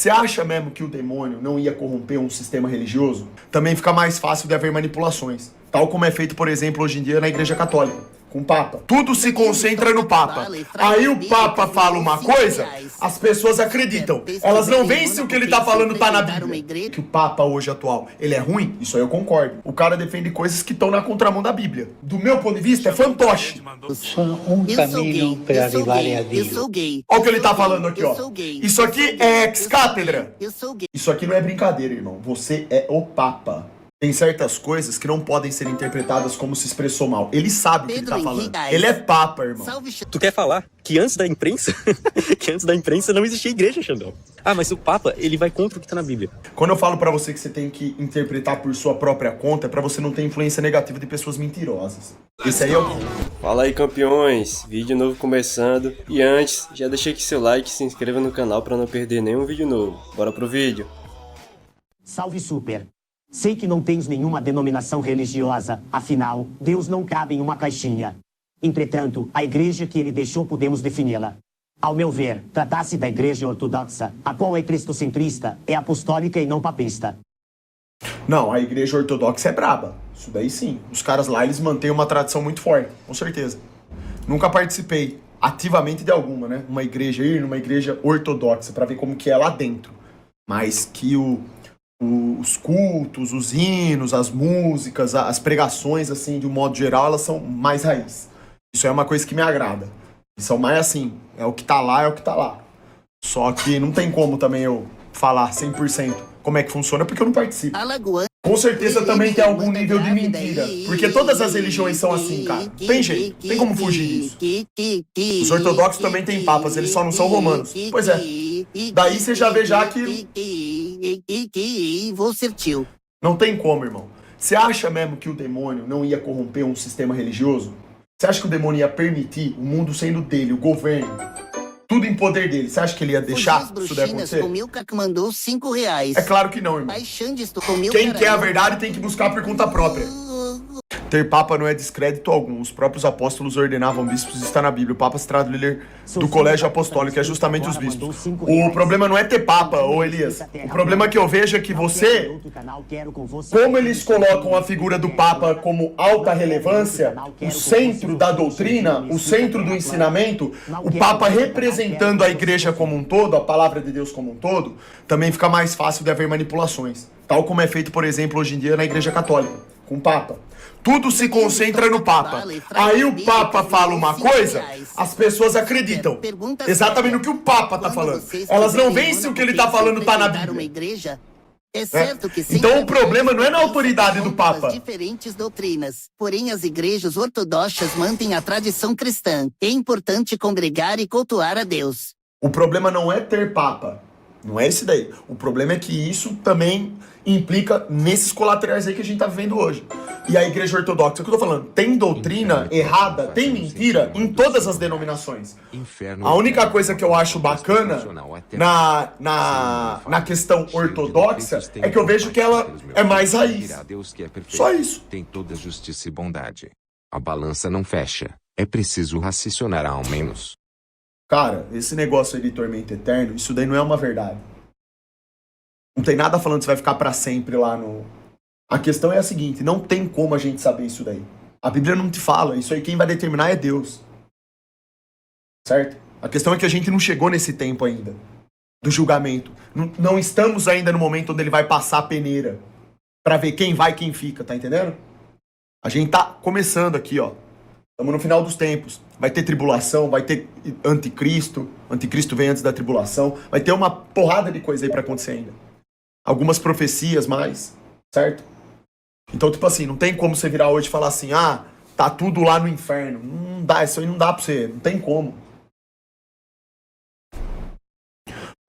Você acha mesmo que o demônio não ia corromper um sistema religioso? Também fica mais fácil de haver manipulações, tal como é feito, por exemplo, hoje em dia na Igreja Católica, com o Papa. Tudo se concentra no Papa. Aí o Papa fala uma coisa, as pessoas acreditam. Elas não veem se o que ele tá falando tá na Bíblia. Que o Papa hoje atual, ele é ruim? Isso aí eu concordo. O cara defende coisas que estão na contramão da Bíblia. Do meu ponto de vista, é fantoche. Só um caminho para arrivar a Deus. Olha o que ele tá falando aqui, ó. Isso aqui é ex-cátedra. Isso aqui não é brincadeira, irmão. Você é o Papa. Tem certas coisas que não podem ser interpretadas como se expressou mal. Ele sabe o que ele tá falando. Ele é Papa, irmão. Tu quer falar que antes da imprensa, não existia igreja, Xandão? Ah, mas o Papa, ele vai contra o que tá na Bíblia. Quando eu falo pra você que você tem que interpretar por sua própria conta, é pra você não ter influência negativa de pessoas mentirosas. Esse aí é o... Fala aí, campeões, vídeo novo começando. E antes, já deixa aqui seu like e se inscreva no canal pra não perder nenhum vídeo novo. Bora pro vídeo. Salve Super! Sei que não tens nenhuma denominação religiosa, afinal, Deus não cabe em uma caixinha. Entretanto, a igreja que ele deixou podemos defini-la. Ao meu ver, tratar-se da igreja ortodoxa, a qual é cristocentrista, é apostólica e não papista. Não, a igreja ortodoxa é braba. Isso daí sim. Os caras lá, eles mantêm uma tradição muito forte, com certeza. Nunca participei ativamente de alguma, né? Ir numa igreja ortodoxa pra ver como que é lá dentro. Mas que os cultos, os hinos, as músicas, as pregações, assim, de um modo geral, elas são mais raiz. Isso é uma coisa que me agrada. São mais assim, é o que tá lá, é o que tá lá. Só que não tem como também eu falar 100% como é que funciona, porque eu não participo. Com certeza também tem algum nível de mentira, porque todas as religiões são assim, cara. Tem jeito, tem como fugir disso. Os ortodoxos também têm papas, eles só não são romanos. Pois é. Daí você já vê já que... Vou ser tio. Não tem como, irmão. Você acha mesmo que o demônio não ia corromper um sistema religioso? Você acha que o demônio ia permitir o mundo sendo dele, o governo, tudo em poder dele? Você acha que ele ia deixar isso daí acontecer? O Milka que mandou R$5. É claro que não, irmão. Quem quer a verdade tem que buscar por conta própria. Ter papa não é descrédito algum. Os próprios apóstolos ordenavam bispos, está na Bíblia. O papa se trata do líder do colégio apostólico, que é justamente os bispos. O problema não é ter papa, ô Elias. O problema que eu vejo é que você, como eles colocam a figura do papa como alta relevância, o centro da doutrina, o centro do ensinamento, o papa representando a igreja como um todo, a palavra de Deus como um todo, também fica mais fácil de haver manipulações. Tal como é feito, por exemplo, hoje em dia na igreja católica, com o papa. Tudo se concentra no Papa. Aí o Papa fala uma coisa, as pessoas acreditam. Exatamente no que o Papa tá falando. Elas não veem se o que ele tá falando tá na Bíblia. Então o problema não é na autoridade do Papa. Diferentes doutrinas. Porém, as igrejas ortodoxas mantêm a tradição cristã. É importante congregar e cultuar a Deus. O problema não é ter Papa. Não é esse daí. O problema é que isso também implica nesses colaterais aí que a gente tá vivendo hoje. E a igreja ortodoxa, o que eu tô falando? Tem doutrina errada, tem mentira em todas as denominações. A única coisa que eu acho bacana na questão ortodoxa é que eu vejo que ela é mais raiz. Só isso. Tem toda justiça e bondade. A balança não fecha. É preciso raciocinar ao menos. Cara, esse negócio aí de tormento eterno, isso daí não é uma verdade. Não tem nada falando que você vai ficar pra sempre lá no... A questão é a seguinte, não tem como a gente saber isso daí. A Bíblia não te fala, isso aí quem vai determinar é Deus. Certo? A questão é que a gente não chegou nesse tempo ainda, do julgamento. Não estamos ainda no momento onde ele vai passar a peneira, pra ver quem vai e quem fica, tá entendendo? A gente tá começando aqui, ó. Estamos no final dos tempos. Vai ter tribulação, vai ter anticristo. Anticristo vem antes da tribulação. Vai ter uma porrada de coisa aí pra acontecer ainda. Algumas profecias mais, certo? Então, tipo assim, não tem como você virar hoje e falar assim, ah, tá tudo lá no inferno. Não dá, isso aí não dá pra você, não tem como.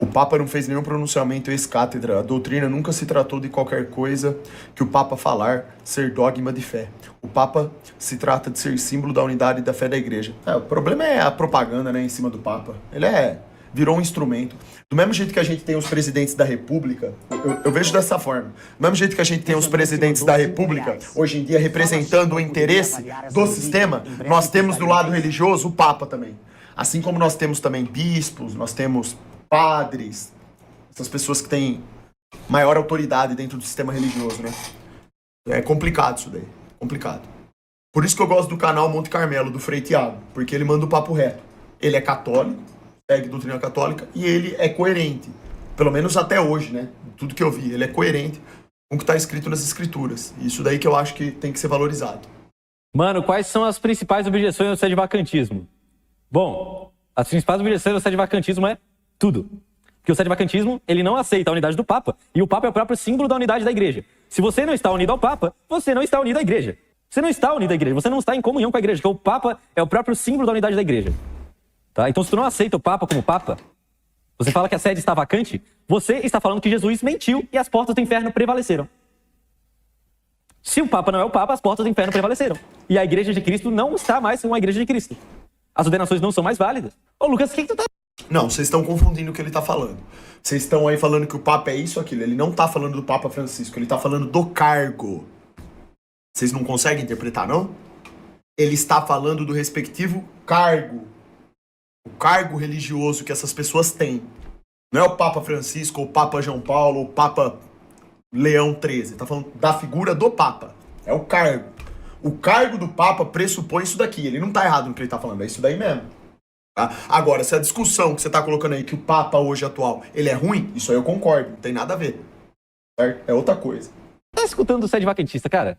O Papa não fez nenhum pronunciamento ex-cátedra. A doutrina nunca se tratou de qualquer coisa que o Papa falar ser dogma de fé. O Papa se trata de ser símbolo da unidade da fé da igreja. O problema é a propaganda, né, em cima do Papa. Ele virou um instrumento. Do mesmo jeito que a gente tem os presidentes da República, eu vejo dessa forma. Do mesmo jeito que a gente tem os presidentes da República, hoje em dia representando o interesse do sistema, nós temos do lado religioso o Papa também. Assim como nós temos também bispos, nós temos padres, Essas pessoas que têm maior autoridade dentro do sistema religioso, né? É complicado isso daí, complicado. Por isso que eu gosto do canal Monte Carmelo, do Frei Tiago, porque ele manda o papo reto. Ele é católico, segue doutrina católica, e ele é coerente. Pelo menos até hoje, né? Tudo que eu vi, ele é coerente com o que está escrito nas escrituras. Isso daí que eu acho que tem que ser valorizado. Mano, quais são as principais objeções ao sedivacantismo? Bom, as principais objeções ao sedivacantismo é tudo. Porque o sedivacantismo, ele não aceita a unidade do Papa, e o Papa é o próprio símbolo da unidade da igreja. Se você não está unido ao Papa, você não está unido à igreja. Você não está unido à igreja, você não está em comunhão com a igreja, porque o Papa é o próprio símbolo da unidade da igreja. Tá? Então, se tu não aceita o Papa como Papa, você fala que a sede está vacante, você está falando que Jesus mentiu e as portas do inferno prevaleceram. Se o Papa não é o Papa, as portas do inferno prevaleceram. E a igreja de Cristo não está mais uma igreja de Cristo. As ordenações não são mais válidas. Ô, Lucas, o que tu tá... Não, vocês estão confundindo o que ele tá falando. Vocês estão aí falando que o Papa é isso ou aquilo. Ele não tá falando do Papa Francisco, ele tá falando do cargo. Vocês não conseguem interpretar, não? Ele está falando do respectivo cargo. O cargo religioso que essas pessoas têm. Não é o Papa Francisco, ou o Papa João Paulo, ou o Papa Leão XIII. Tá falando da figura do Papa. É o cargo. O cargo do Papa pressupõe isso daqui. Ele não tá errado no que ele tá falando, é isso daí mesmo. Tá? Agora, se a discussão que você tá colocando aí, que o Papa hoje atual, ele é ruim, isso aí eu concordo, não tem nada a ver. Certo? É outra coisa. Tá escutando o sedivacantista, cara?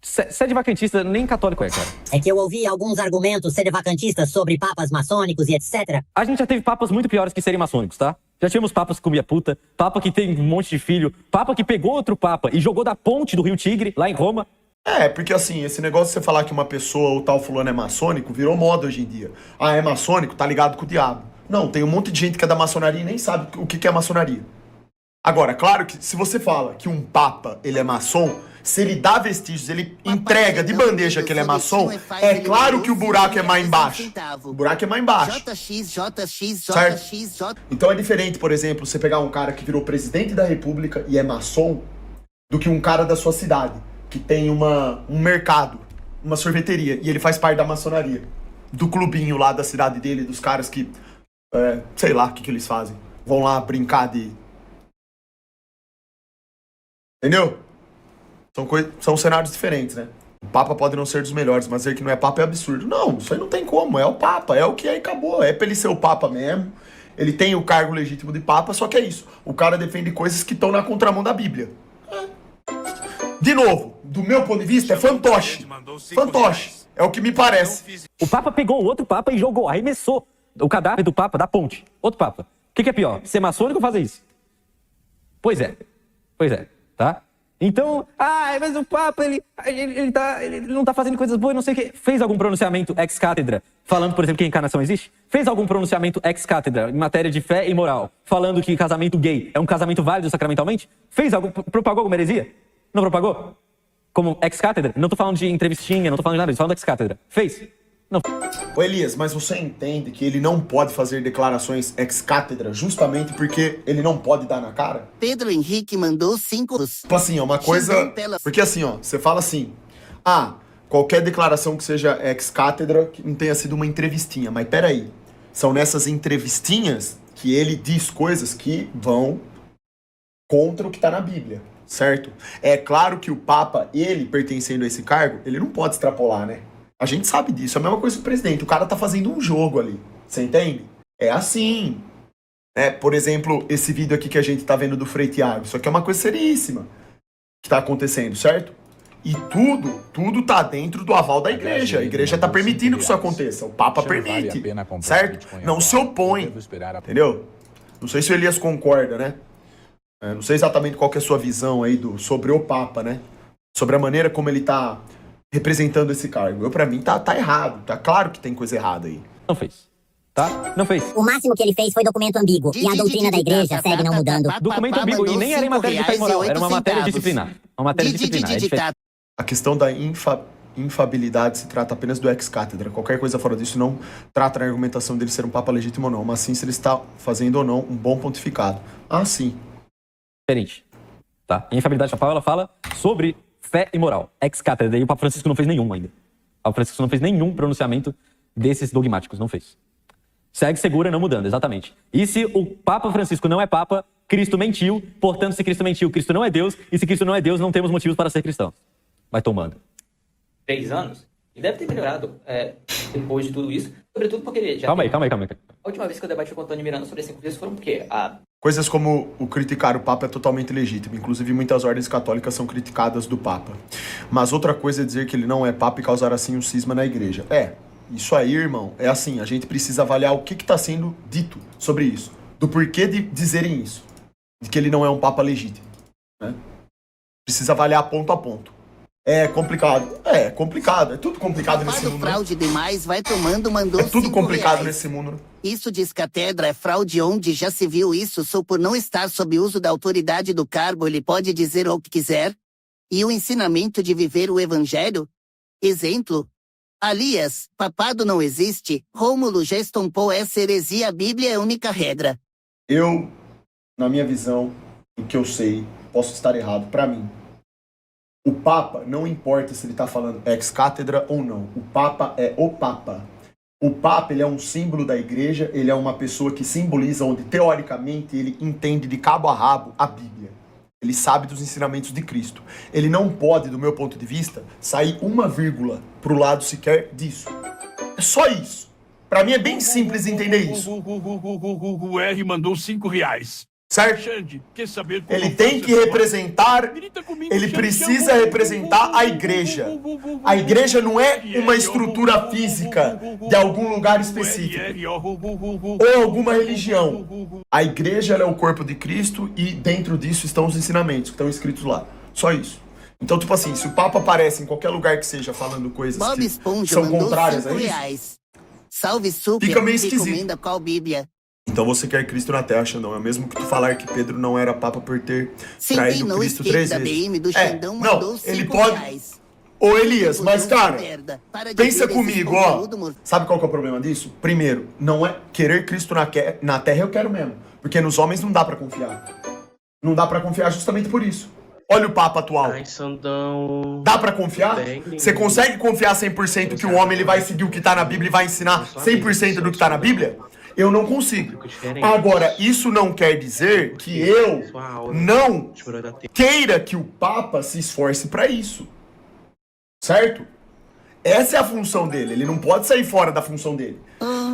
Sedivacantista nem católico é, cara. É que eu ouvi alguns argumentos sedivacantistas sobre papas maçônicos e etc. A gente já teve papas muito piores que serem maçônicos, tá? Já tivemos papas que comia puta, papa que tem um monte de filho, papa que pegou outro papa e jogou da ponte do Rio Tigre, lá em Roma. É, porque assim, esse negócio de você falar que uma pessoa ou tal fulano é maçônico virou moda hoje em dia. Ah, é maçônico? Tá ligado com o diabo. Não, tem um monte de gente que é da maçonaria e nem sabe o que é maçonaria. Agora, claro que se você fala que um papa, ele é maçom, se ele dá vestígios, ele entrega de bandeja que ele é maçom, é claro que o buraco é mais embaixo. O buraco é mais embaixo. Certo? Então é diferente, por exemplo, você pegar um cara que virou presidente da república e é maçom, do que um cara da sua cidade, que tem um mercado, uma sorveteria, e ele faz parte da maçonaria. Do clubinho lá da cidade dele, dos caras que, sei lá o que eles fazem. Vão lá brincar de... Entendeu? São cenários diferentes, né? O Papa pode não ser dos melhores, mas dizer que não é Papa é absurdo. Não, isso aí não tem como. É o Papa, é o que aí acabou. É pra ele ser o Papa mesmo. Ele tem o cargo legítimo de Papa, só que é isso. O cara defende coisas que estão na contramão da Bíblia. De novo, do meu ponto de vista, é fantoche. Fantoche. É o que me parece. O Papa pegou o outro Papa e jogou, arremessou o cadáver do Papa da ponte. Outro Papa. O que é pior? Ser maçônico ou fazer isso? Pois é, tá? Então, mas o Papa, ele não tá fazendo coisas boas, não sei o quê. Fez algum pronunciamento ex-cátedra, falando, por exemplo, que a encarnação existe? Fez algum pronunciamento ex-cátedra, em matéria de fé e moral, falando que casamento gay é um casamento válido sacramentalmente? Fez algum, propagou alguma heresia? Não propagou? Como ex-cátedra? Não tô falando de entrevistinha, não tô falando de nada, tô falando de ex-cátedra. Fez? Não. Ô Elias, mas você entende que ele não pode fazer declarações ex-cátedra justamente porque ele não pode dar na cara? Pedro Henrique mandou 5. Tipo assim, ó, uma coisa... Porque assim, ó, você fala assim... qualquer declaração que seja ex-cátedra que não tenha sido uma entrevistinha. Mas peraí, são nessas entrevistinhas que ele diz coisas que vão contra o que tá na Bíblia, certo? É claro que o Papa, ele pertencendo a esse cargo, ele não pode extrapolar, né? A gente sabe disso, é a mesma coisa que o presidente. O cara tá fazendo um jogo ali, você entende? É assim. Por exemplo, esse vídeo aqui que a gente tá vendo do Frei Tiago. Isso aqui é uma coisa seríssima que tá acontecendo, certo? E tudo tá dentro do aval da igreja. A igreja tá permitindo que isso aconteça. O Papa permite, certo? Não se opõe, entendeu? Não sei se o Elias concorda, né? Não sei exatamente qual que é a sua visão aí sobre o Papa, né? Sobre a maneira como ele tá representando esse cargo. Pra mim tá errado. Tá claro que tem coisa errada aí. Não fez. Tá? Não fez. O máximo que ele fez foi documento ambíguo. E a doutrina da igreja segue não mudando. Documento ambíguo. E nem era em matéria de fé e moral. Era uma matéria disciplinar. Uma matéria disciplinar. É diferente. A questão da infabilidade se trata apenas do ex-cátedra. Qualquer coisa fora disso não trata na argumentação dele ser um papa legítimo ou não. Mas sim se ele está fazendo ou não um bom pontificado. Sim. Diferente. Tá? A infabilidade papal, ela fala sobre fé e moral. Ex-cátedra. E o Papa Francisco não fez nenhum ainda. O Papa Francisco não fez nenhum pronunciamento desses dogmáticos. Não fez. Segue segura, não mudando, exatamente. E se o Papa Francisco não é Papa, Cristo mentiu. Portanto, se Cristo mentiu, Cristo não é Deus. E se Cristo não é Deus, não temos motivos para ser cristãos. Vai tomando. 3 anos? E deve ter melhorado depois de tudo isso. Sobretudo porque ele já... Calma aí. A última vez que eu debati com o Antônio Miranda sobre esse conflito foram porque Coisas como o criticar o Papa é totalmente legítimo. Inclusive, muitas ordens católicas são criticadas do Papa. Mas outra coisa é dizer que ele não é Papa e causar assim um cisma na igreja. Isso aí, irmão, é assim. A gente precisa avaliar o que está sendo dito sobre isso. Do porquê de dizerem isso. De que ele não é um Papa legítimo. Né? Precisa avaliar ponto a ponto. É complicado. É complicado. É tudo complicado nesse mundo. Fraude demais, vai tomando, mandou É tudo complicado R$5. nesse mundo. Isso diz catedra, é fraude onde já se viu isso, só por não estar sob uso da autoridade do cargo ele pode dizer o que quiser? E o ensinamento de viver o evangelho? Exemplo? Aliás, papado não existe, Rômulo já estompou essa heresia, a Bíblia é a única regra. Eu, na minha visão, o que eu sei, posso estar errado, pra mim. O Papa, não importa se ele está falando ex-cátedra ou não, o Papa é o Papa. O Papa, ele é um símbolo da igreja, ele é uma pessoa que simboliza onde, teoricamente, ele entende de cabo a rabo a Bíblia. Ele sabe dos ensinamentos de Cristo. Ele não pode, do meu ponto de vista, sair uma vírgula pro lado sequer disso. É só isso. Pra mim é bem simples entender isso. O R mandou R$5. Certo? Xande, quer saber como ele tem que representar, ele precisa representar a igreja. A igreja não é uma estrutura física de algum lugar específico ou alguma religião. A igreja ela é o corpo de Cristo e dentro disso estão os ensinamentos que estão escritos lá. Só isso. Então, tipo assim, se o Papa aparece em qualquer lugar que seja falando coisas Bob que Esponja são mandou contrárias a R$5. isso, Salve super, fica meio esquisito. recomenda qual Bíblia? Então você quer Cristo na terra, Xandão. É mesmo que tu falar que Pedro não era Papa por ter traído no Cristo escape 3 da vezes. BM do Xandão mandou Não, ele R$5. pode... Ô Elias, mas cara, Para de pensa ver comigo, esse ó. conteúdo, amor. Sabe qual que é o problema disso? Primeiro, não é querer Cristo na terra, eu quero mesmo. Porque nos homens não dá pra confiar. Não dá pra confiar justamente por isso. Olha o Papa atual. Ai, Xandão. Dá pra confiar? Você consegue confiar 100% que o homem ele vai seguir o que tá na Bíblia e vai ensinar 100% do que tá na Bíblia? Eu não consigo. Agora, isso não quer dizer que eu não queira que o Papa se esforce pra isso. Certo? Essa é a função dele. Ele não pode sair fora da função dele.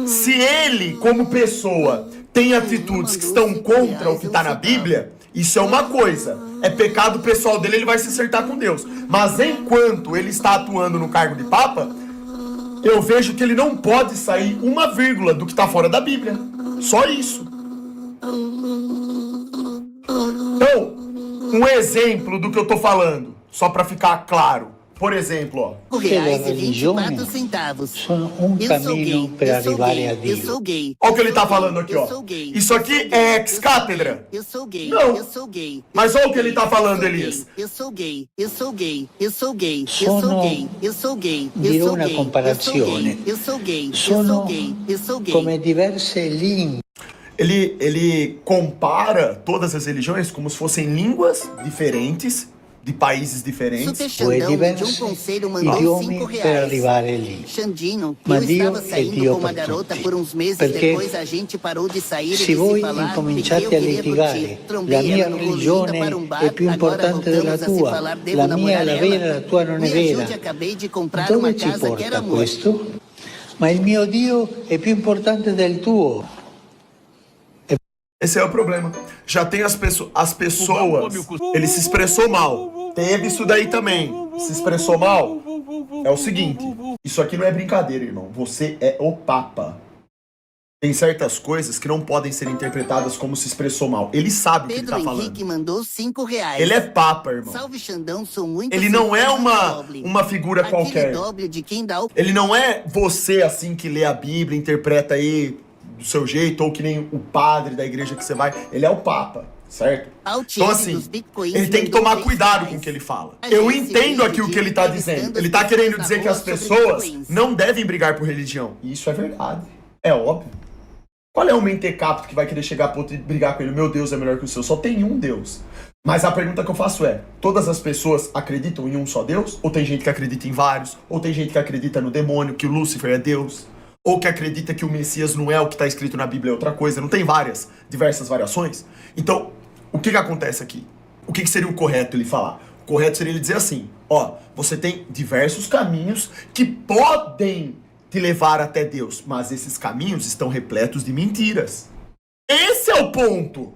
Se ele, como pessoa, tem atitudes que estão contra o que tá na Bíblia, isso é uma coisa. É pecado pessoal dele, ele vai se acertar com Deus. Mas enquanto ele está atuando no cargo de Papa, eu vejo que ele não pode sair uma vírgula do que está fora da Bíblia. Só isso. Então, um exemplo do que eu tô falando, só para ficar claro. Por exemplo, ó. R$1,24. Sono un cammino per arrivare a Eu sou Dio. gay. Olha o que ele tá falando aqui, ó. Isso aqui é ex-cátedra. Eu sou gay. Não. Eu sou gay. Mas olha o que ele tá falando, Elias. Eu sou gay. Eu sou gay. Eu sou gay. Eu Sono- sou gay. Eu sou gay. dirò una comparazione. Eu sou gay. Eu Sono sou gay. Eu sou gay. come diverse lingue. Ele compara todas as religiões como se fossem línguas diferentes, de países diferentes. Super Due Xandão de um diversi conselho mandou idiomi R$5. per arrivare lì. Xandino, Ma eu Dio estava è saindo Dio com uma per garota tutti. por uns meses, Perché depois a gente parou de sair e se de voi se falar, incominciate perché eu a queria litigare, curtir. Trombei la mia ela no rolê, religione indo para um bar, è più agora importante della voltamos a se tua, falar, devo la mia è namorar la ela? vera, la tua non è Me ajude, vera. acabei de comprar uma Dove ci casa que era porta amor. questo? Ma il mio Dio è più importante del tuo. Esse é o problema. Já tem as pessoas, ele se expressou mal. Teve isso daí também. Se expressou mal. É o seguinte, isso aqui não é brincadeira, irmão. Você é o Papa. Tem certas coisas que não podem ser interpretadas como se expressou mal. Ele sabe o que ele Pedro tá falando. Henrique mandou R$5. Ele é Papa, irmão. Salve Xandão, sou muito Ele não é fã do uma Doble. figura Aquele qualquer. Doble de quem dá o... Ele não é você assim que lê a Bíblia, interpreta aí do seu jeito, ou que nem o padre da igreja que você vai. Ele é o Papa, certo? Então assim, ele tem que tomar cuidado com o que ele fala. Eu entendo aqui o que ele tá dizendo. Ele tá querendo dizer que as pessoas não devem brigar por religião. E isso é verdade. É óbvio. Qual é o mentecapto que vai querer chegar pro outro e brigar com ele? Meu Deus é melhor que o seu. Só tem um Deus. Mas a pergunta que eu faço é, todas as pessoas acreditam em um só Deus? Ou tem gente que acredita em vários? Ou tem gente que acredita no demônio, que o Lúcifer é Deus? Ou que acredita que o Messias não é o que está escrito na Bíblia, é outra coisa. Não tem diversas variações? Então, o que acontece aqui? O que seria o correto ele falar? O correto seria ele dizer assim, ó, você tem diversos caminhos que podem te levar até Deus, mas esses caminhos estão repletos de mentiras. Esse é o ponto.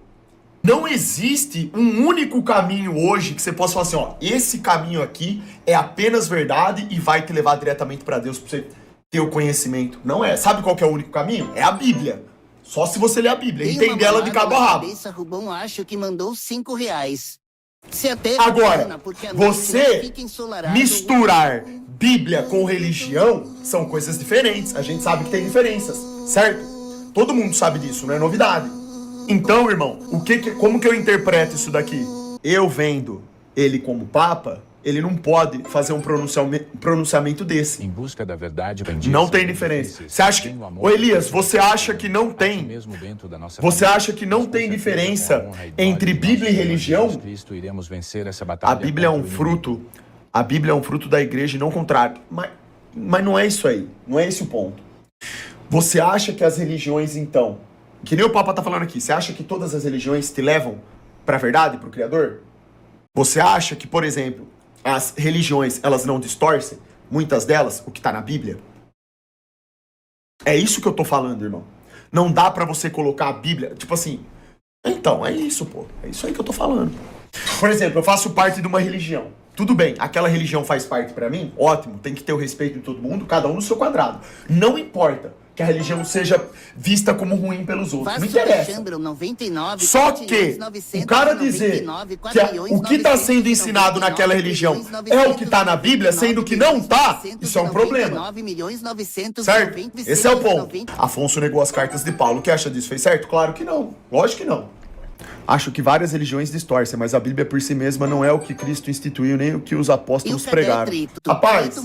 Não existe um único caminho hoje que você possa falar assim, ó, esse caminho aqui é apenas verdade e vai te levar diretamente para Deus, para você ter o conhecimento. Não é. Sabe qual que é o único caminho? É a Bíblia. Só se você ler a Bíblia, entender ela de cabo a rabo. Rubão acho que mandou R$5. Se até agora, você misturar Bíblia com religião são coisas diferentes. A gente sabe que tem diferenças, certo? Todo mundo sabe disso, não é novidade. Então, irmão, como que eu interpreto isso daqui? Eu vendo ele como Papa, ele não pode fazer um pronunciamento desse. Em busca da verdade, não tem diferença. Você acha que... Ô Elias, você acha que não tem... Você acha que não tem diferença entre Bíblia e religião? A Bíblia é um fruto. A Bíblia é um fruto da igreja e não o contrário. Mas não é isso aí. Não é esse o ponto. Você acha que as religiões, então... Que nem o Papa tá falando aqui. Você acha que todas as religiões te levam pra verdade, pro Criador? Você acha que, por exemplo... As religiões, elas não distorcem, muitas delas, o que está na Bíblia? É isso que eu tô falando, irmão. Não dá pra você colocar a Bíblia, tipo assim, então, é isso, pô. É isso aí que eu tô falando. Por exemplo, eu faço parte de uma religião. Tudo bem, aquela religião faz parte pra mim, ótimo, tem que ter o respeito de todo mundo, cada um no seu quadrado. Não importa que a religião seja vista como ruim pelos outros, não interessa. Só que o cara dizer que o que está sendo ensinado naquela religião é o que está na Bíblia, sendo que não está, isso é um problema. Certo? Esse é o ponto. Afonso negou as cartas de Paulo. O que acha disso? Fez certo? Claro que não. Lógico que não. Acho que várias religiões distorcem, mas a Bíblia por si mesma não é o que Cristo instituiu, nem o que os apóstolos pregaram. Rapaz,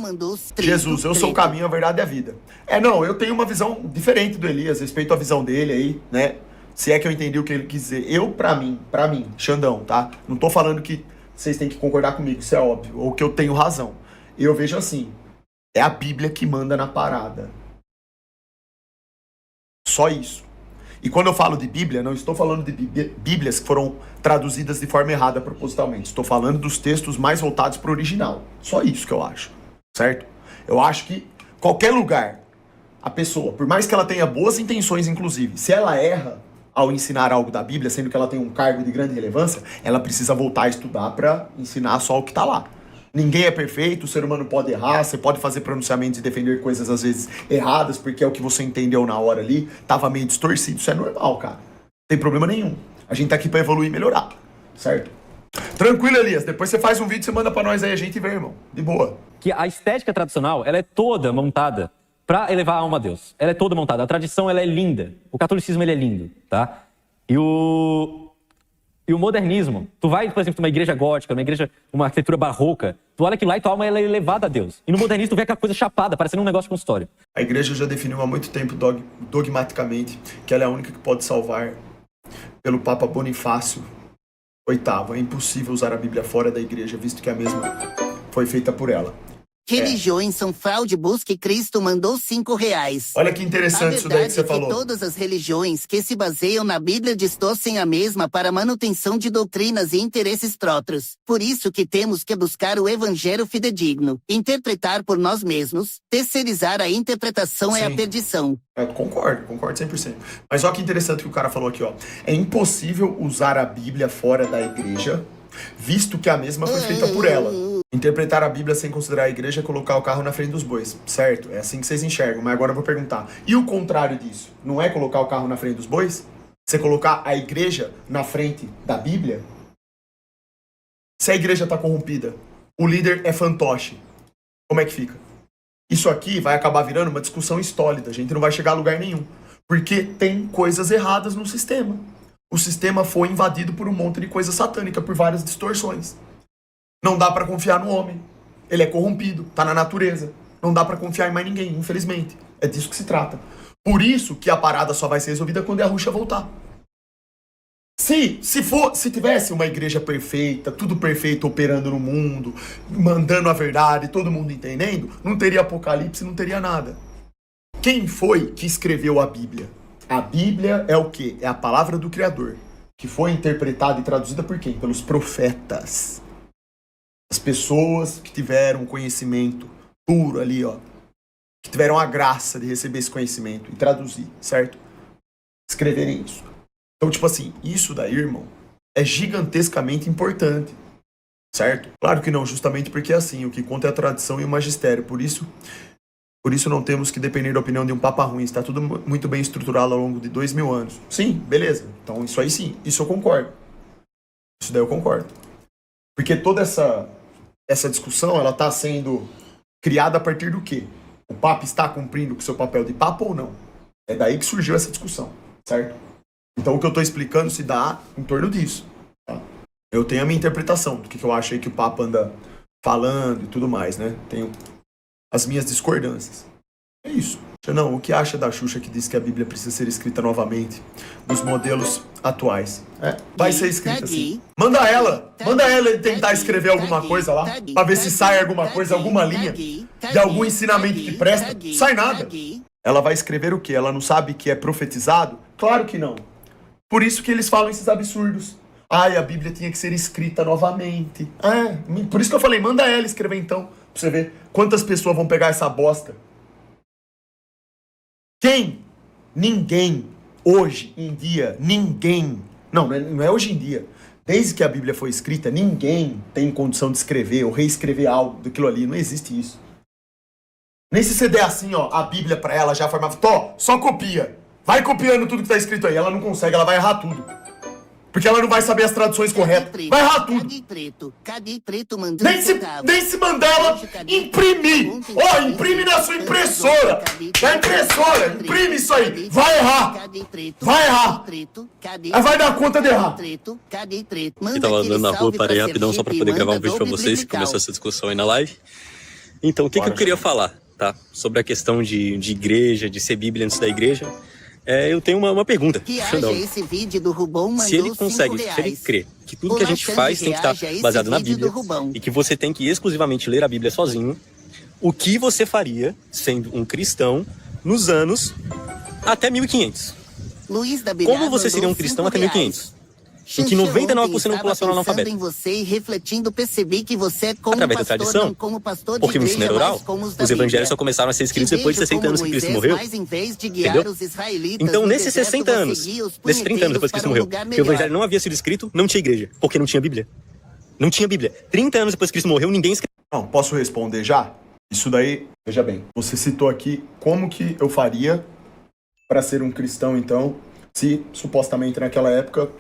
Jesus, eu sou o caminho, a verdade e a vida. Não, eu tenho uma visão diferente do Elias, respeito à visão dele aí, né? Se é que eu entendi o que ele quis dizer. Eu, pra mim, Xandão, tá? Não tô falando que vocês têm que concordar comigo, isso é óbvio, ou que eu tenho razão. Eu vejo assim, é a Bíblia que manda na parada. Só isso. E quando eu falo de Bíblia, não estou falando de Bíblias que foram traduzidas de forma errada propositalmente. Estou falando dos textos mais voltados para o original. Só isso que eu acho, certo? Eu acho que qualquer lugar, a pessoa, por mais que ela tenha boas intenções, inclusive, se ela erra ao ensinar algo da Bíblia, sendo que ela tem um cargo de grande relevância, ela precisa voltar a estudar para ensinar só o que está lá. Ninguém é perfeito, o ser humano pode errar, você pode fazer pronunciamentos e defender coisas às vezes erradas, porque é o que você entendeu na hora ali, tava meio distorcido, isso é normal, cara. Não tem problema nenhum. A gente tá aqui pra evoluir e melhorar, certo? Tranquilo, Elias, depois você faz um vídeo e você manda pra nós aí, a gente vê, irmão. De boa. Que a estética tradicional, ela é toda montada pra elevar a alma a Deus. Ela é toda montada. A tradição, ela é linda. O catolicismo, ele é lindo, tá? E o modernismo, tu vai, por exemplo, numa igreja gótica, uma arquitetura barroca, tu olha que lá e tua alma ela é elevada a Deus. E no modernismo tu vê aquela coisa chapada, parecendo um negócio consultório. A igreja já definiu há muito tempo dogmaticamente que ela é a única que pode salvar pelo Papa Bonifácio VIII. É impossível usar a Bíblia fora da igreja, visto que a mesma foi feita por ela. Religiões são fraude, busque Cristo mandou R$5. Olha que interessante isso daí que você falou. Todas as religiões que se baseiam na Bíblia distorcem a mesma para manutenção de doutrinas e interesses próprios. Por isso que temos que buscar o evangelho fidedigno, interpretar por nós mesmos, terceirizar a interpretação. Sim. É a perdição. Eu concordo 100%. Mas olha que interessante que o cara falou aqui, ó. É impossível usar a Bíblia fora da igreja, visto que a mesma foi feita por ela. Interpretar a Bíblia sem considerar a igreja é colocar o carro na frente dos bois, certo? É assim que vocês enxergam, mas agora eu vou perguntar. E o contrário disso? Não é colocar o carro na frente dos bois? Você colocar a igreja na frente da Bíblia? Se a igreja está corrompida, o líder é fantoche, como é que fica? Isso aqui vai acabar virando uma discussão estólida, a gente não vai chegar a lugar nenhum. Porque tem coisas erradas no sistema. O sistema foi invadido por um monte de coisa satânica, por várias distorções. Não dá pra confiar no homem. Ele é corrompido, tá na natureza. Não dá pra confiar em mais ninguém, infelizmente. É disso que se trata. Por isso que a parada só vai ser resolvida quando a Ruxa voltar. Se tivesse uma igreja perfeita, tudo perfeito operando no mundo, mandando a verdade, todo mundo entendendo, não teria apocalipse, não teria nada. Quem foi que escreveu a Bíblia? A Bíblia é o quê? É a palavra do Criador, que foi interpretada e traduzida por quem? Pelos profetas. As pessoas que tiveram conhecimento puro ali, ó. Que tiveram a graça de receber esse conhecimento e traduzir, certo? Escreverem isso. Então, tipo assim, isso daí, irmão, é gigantescamente importante, certo? Claro que não, justamente porque é assim, o que conta é a tradição e o magistério. Por isso não temos que depender da opinião de um papa ruim. Está tudo muito bem estruturado ao longo de 2000 anos. Sim, beleza. Então, isso aí sim, isso eu concordo. Isso daí eu concordo. Porque toda essa discussão, ela está sendo criada a partir do quê? O Papa está cumprindo com o seu papel de Papa ou não? É daí que surgiu essa discussão, certo? Então o que eu estou explicando se dá em torno disso. Tá? Eu tenho a minha interpretação do que eu acho aí que o Papa anda falando e tudo mais, né? Tenho as minhas discordâncias. É isso. Não, o que acha da Xuxa que diz que a Bíblia precisa ser escrita novamente nos modelos atuais? Vai ser escrita assim. Manda ela tentar escrever alguma coisa lá, pra ver se sai alguma coisa, alguma linha de algum ensinamento que presta. Sai nada. Ela vai escrever o quê? Ela não sabe que é profetizado? Claro que não. Por isso que eles falam esses absurdos. Ai, a Bíblia tinha que ser escrita novamente. Por isso que eu falei, manda ela escrever então, pra você ver quantas pessoas vão pegar essa bosta. Quem? Ninguém. Hoje em dia, ninguém. Não é hoje em dia. Desde que a Bíblia foi escrita, ninguém tem condição de escrever ou reescrever algo daquilo ali. Não existe isso. Nem se você der assim, ó, a Bíblia pra ela já formava. Só copia. Vai copiando tudo que tá escrito aí. Ela não consegue, ela vai errar tudo. Porque ela não vai saber as traduções corretas. Vai errar tudo. Cadê preto mandando nem se Mandela imprimir. Imprime na sua impressora. Na impressora, imprime isso aí. Vai errar. Vai errar. Aí vai dar conta de errar. Eu tava andando na rua, parei rapidão só pra poder gravar um vídeo pra vocês, que começou essa discussão aí na live. Então, o que eu queria falar, tá? Sobre a questão de igreja, de ser Bíblia antes da igreja. Eu tenho uma pergunta, Xandão. Se ele consegue, se ele crê que tudo que a gente faz tem que estar baseado na Bíblia e que você tem que exclusivamente ler a Bíblia sozinho, o que você faria sendo um cristão nos anos até 1500? Como você seria um cristão até 1500? Em que 99% da população é analfabeta. Através da tradição, porque o ensino era oral, os evangelhos só começaram a ser escritos depois de 60 anos que Cristo morreu. Entendeu? Então, nesses 60 anos, nesses 30 anos depois que Cristo morreu, que o evangelho não havia sido escrito, não tinha igreja, porque não tinha Bíblia. Não tinha Bíblia. 30 anos depois que Cristo morreu, ninguém escreveu. Não, posso responder já? Isso daí, veja bem, você citou aqui como que eu faria para ser um cristão, então, se supostamente naquela época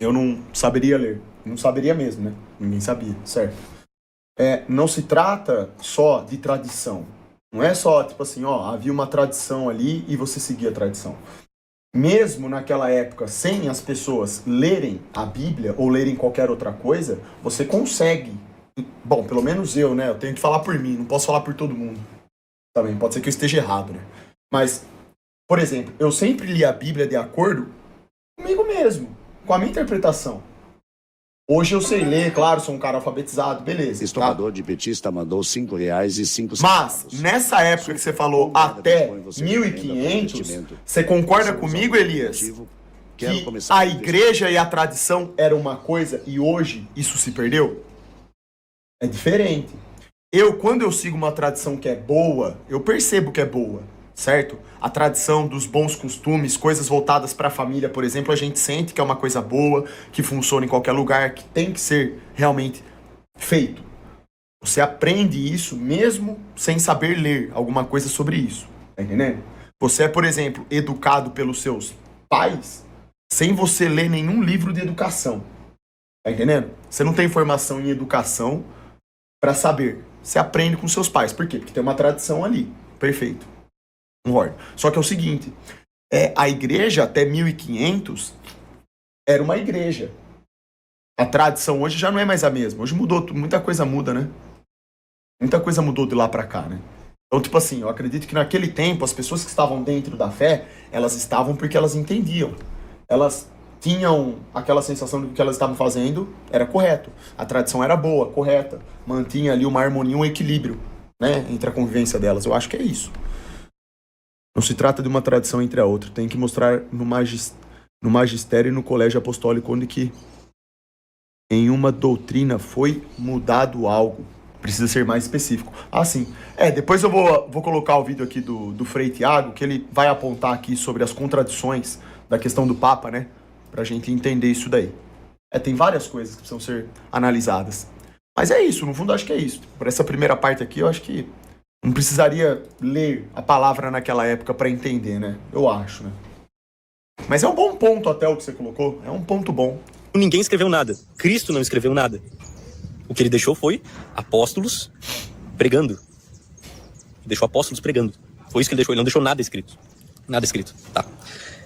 eu não saberia ler. Não saberia mesmo, né? Ninguém sabia, certo? Não se trata só de tradição. Não é só, tipo assim, havia uma tradição ali e você seguia a tradição. Mesmo naquela época, sem as pessoas lerem a Bíblia ou lerem qualquer outra coisa, você consegue. Bom, pelo menos eu, né? Eu tenho que falar por mim, não posso falar por todo mundo. Também pode ser que eu esteja errado, né? Mas, por exemplo, eu sempre li a Bíblia de acordo comigo mesmo. Com a minha interpretação. Hoje eu sei ler, claro, sou um cara alfabetizado, beleza. Estocador de petista mandou R$5,05. Mas, nessa época que você falou até 1500, você concorda comigo, Elias? Que a igreja e a tradição eram uma coisa e hoje isso se perdeu? É diferente. Quando eu sigo uma tradição que é boa, eu percebo que é boa. Certo? A tradição dos bons costumes, coisas voltadas para a família, por exemplo, a gente sente que é uma coisa boa, que funciona em qualquer lugar, que tem que ser realmente feito. Você aprende isso mesmo sem saber ler alguma coisa sobre isso. Tá entendendo? Você é, por exemplo, educado pelos seus pais sem você ler nenhum livro de educação. Tá entendendo? Você não tem formação em educação para saber. Você aprende com seus pais. Por quê? Porque tem uma tradição ali. Perfeito. Concordo. Só que é o seguinte, a igreja até 1500 era uma igreja. A tradição hoje já não é mais a mesma. Hoje mudou, muita coisa muda, né? Muita coisa mudou de lá pra cá, né? Então, tipo assim, eu acredito que naquele tempo as pessoas que estavam dentro da fé, elas estavam porque elas entendiam. Elas tinham aquela sensação de que o que elas estavam fazendo era correto. A tradição era boa, correta. Mantinha ali uma harmonia, um equilíbrio, né? Entre a convivência delas. Eu acho que é isso. Não se trata de uma tradição entre a outra. Tem que mostrar no magistério e no colégio apostólico onde que em uma doutrina foi mudado algo. Precisa ser mais específico. Ah, sim. Depois eu vou colocar o vídeo aqui do Frei Tiago, que ele vai apontar aqui sobre as contradições da questão do Papa, né? Pra gente entender isso daí. Tem várias coisas que precisam ser analisadas. Mas é isso, no fundo eu acho que é isso. Por essa primeira parte aqui, eu acho que não precisaria ler a palavra naquela época pra entender, né? Eu acho, né? Mas é um bom ponto até o que você colocou. É um ponto bom. Ninguém escreveu nada. Cristo não escreveu nada. O que ele deixou foi apóstolos pregando. Deixou apóstolos pregando. Foi isso que ele deixou. Ele não deixou nada escrito. Nada escrito, tá?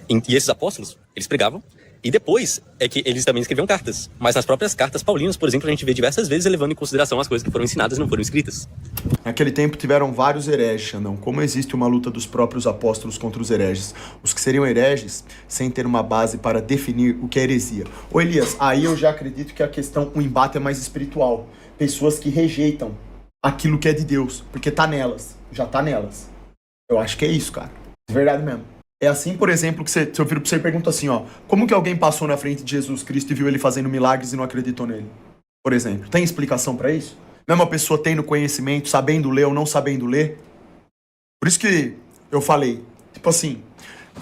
E esses apóstolos, eles pregavam. E depois é que eles também escreviam cartas. Mas nas próprias cartas paulinas, por exemplo, a gente vê diversas vezes levando em consideração as coisas que foram ensinadas e não foram escritas. Naquele tempo tiveram vários hereges, Xandão. Como existe uma luta dos próprios apóstolos contra os hereges? Os que seriam hereges sem ter uma base para definir o que é heresia. Ô Elias, aí eu já acredito que o embate é mais espiritual. Pessoas que rejeitam aquilo que é de Deus, porque tá nelas, já tá nelas. Eu acho que é isso, cara. De verdade mesmo. É assim, por exemplo, que você vira pra você e pergunta assim, ó. Como que alguém passou na frente de Jesus Cristo e viu ele fazendo milagres e não acreditou nele? Por exemplo. Tem explicação pra isso? Não é uma pessoa tendo conhecimento, sabendo ler ou não sabendo ler? Por isso que eu falei, tipo assim,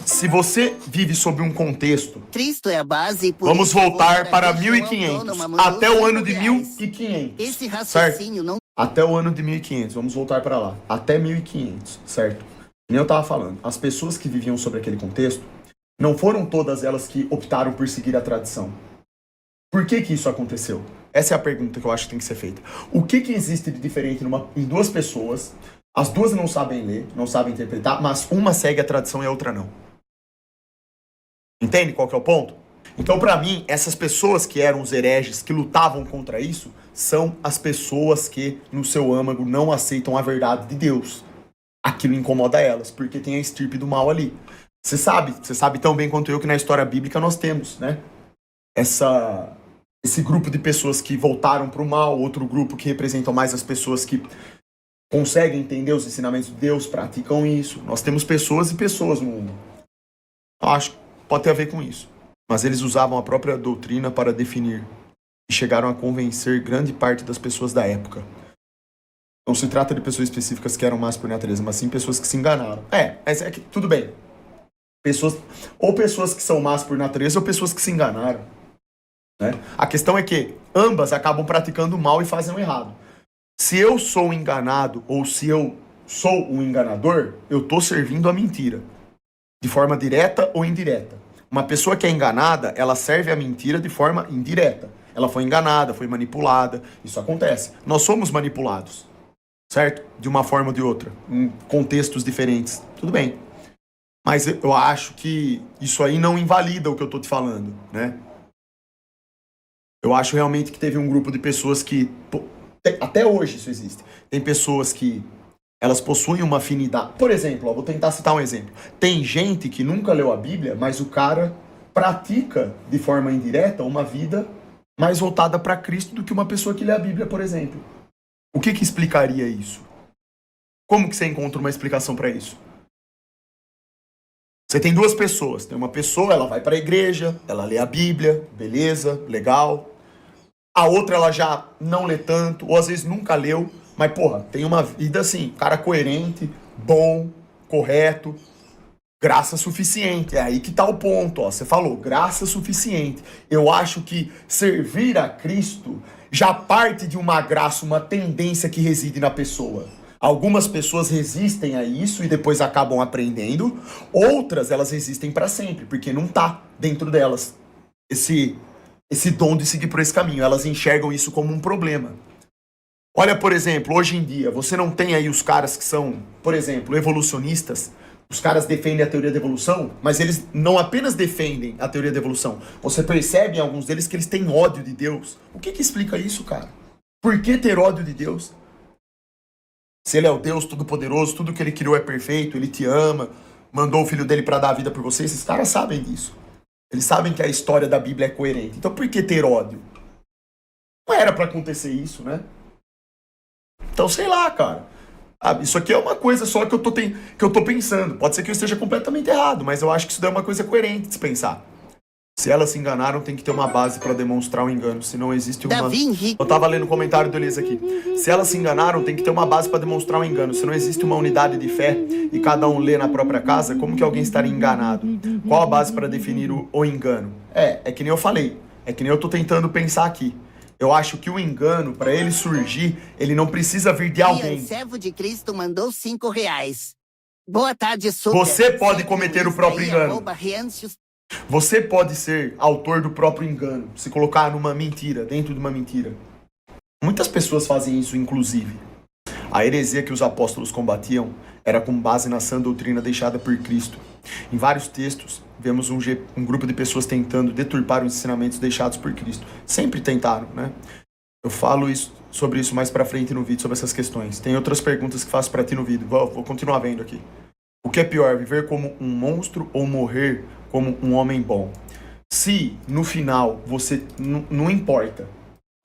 se você vive sob um contexto... Cristo é a base... Vamos voltar para 1500, até o ano de 1500, Esse raciocínio certo? não... Até o ano de 1500, vamos voltar para lá. Até 1500, certo? Nem eu tava falando, as pessoas que viviam sobre aquele contexto, não foram todas elas que optaram por seguir a tradição. Por que que isso aconteceu? Essa é a pergunta que eu acho que tem que ser feita. O que que existe de diferente em duas pessoas? As duas não sabem ler, não sabem interpretar, mas uma segue a tradição e a outra não. Entende qual que é o ponto? Então, pra mim, essas pessoas que eram os hereges, que lutavam contra isso, são as pessoas que, no seu âmago, não aceitam a verdade de Deus. Aquilo incomoda elas, porque tem a estirpe do mal ali. Você sabe tão bem quanto eu que na história bíblica nós temos, né? Esse grupo de pessoas que voltaram pro mal, outro grupo que representam mais as pessoas que conseguem entender os ensinamentos de Deus, praticam isso. Nós temos pessoas e pessoas no mundo. Eu acho que pode ter a ver com isso. Mas eles usavam a própria doutrina para definir e chegaram a convencer grande parte das pessoas da época. Não se trata de pessoas específicas que eram más por natureza, mas sim pessoas que se enganaram. Tudo bem. Pessoas que são más por natureza ou pessoas que se enganaram. Né? A questão é que ambas acabam praticando o mal e fazem o errado. Se eu sou enganado ou se eu sou um enganador, eu estou servindo a mentira. De forma direta ou indireta. Uma pessoa que é enganada, ela serve a mentira de forma indireta. Ela foi enganada, foi manipulada. Isso acontece. Nós somos manipulados. Certo? De uma forma ou de outra, em contextos diferentes. Tudo bem. Mas eu acho que isso aí não invalida o que eu tô te falando, né? Eu acho realmente que teve um grupo de pessoas que... Até hoje isso existe. Tem pessoas que elas possuem uma afinidade. Por exemplo, vou tentar citar um exemplo. Tem gente que nunca leu a Bíblia, mas o cara pratica de forma indireta uma vida mais voltada para Cristo do que uma pessoa que lê a Bíblia, por exemplo. O que explicaria isso? Como que você encontra uma explicação para isso? Você tem duas pessoas. Tem uma pessoa, ela vai para a igreja, ela lê a Bíblia, beleza, legal. A outra, ela já não lê tanto, ou às vezes nunca leu, mas, porra, tem uma vida assim, cara coerente, bom, correto, graça suficiente. É aí que tá o ponto, ó. Você falou, graça suficiente. Eu acho que servir a Cristo já parte de uma graça, uma tendência que reside na pessoa. Algumas pessoas resistem a isso e depois acabam aprendendo. Outras, elas resistem para sempre, porque não tá dentro delas esse dom de seguir por esse caminho. Elas enxergam isso como um problema. Olha, por exemplo, hoje em dia, você não tem aí os caras que são, por exemplo, evolucionistas. Os caras defendem a teoria da evolução, mas eles não apenas defendem a teoria da evolução. Você percebe em alguns deles que eles têm ódio de Deus. O que explica isso, cara? Por que ter ódio de Deus? Se ele é o Deus Todo-Poderoso, tudo que ele criou é perfeito, ele te ama, mandou o filho dele para dar a vida por você, esses caras sabem disso. Eles sabem que a história da Bíblia é coerente. Então por que ter ódio? Não era para acontecer isso, né? Então sei lá, cara. Isso aqui é uma coisa só que eu tô pensando. Pode ser que eu esteja completamente errado, mas eu acho que isso daí é uma coisa coerente de se pensar. Se elas se enganaram, tem que ter uma base para demonstrar o engano. Se não existe uma... Eu tava lendo o comentário do Elias aqui. Se elas se enganaram, tem que ter uma base para demonstrar o engano. Se não existe uma unidade de fé e cada um lê na própria casa, como que alguém estaria enganado? Qual a base para definir o engano? É que nem eu falei. É que nem eu tô tentando pensar aqui. Eu acho que o engano, para ele surgir, ele não precisa vir de alguém. Ian, servo de Cristo, mandou R$5. Boa tarde, Super. Você pode cometer o próprio engano. @Riancius. Você pode ser autor do próprio engano, se colocar numa mentira, dentro de uma mentira. Muitas pessoas fazem isso, inclusive. A heresia que os apóstolos combatiam era com base na sã doutrina deixada por Cristo. Em vários textos, vemos um grupo de pessoas tentando deturpar os ensinamentos deixados por Cristo. Sempre tentaram, né? Eu falo sobre isso mais pra frente no vídeo, sobre essas questões. Tem outras perguntas que faço pra ti no vídeo. Vou continuar vendo aqui. O que é pior, viver como um monstro ou morrer como um homem bom? Se, no final, você... Não importa.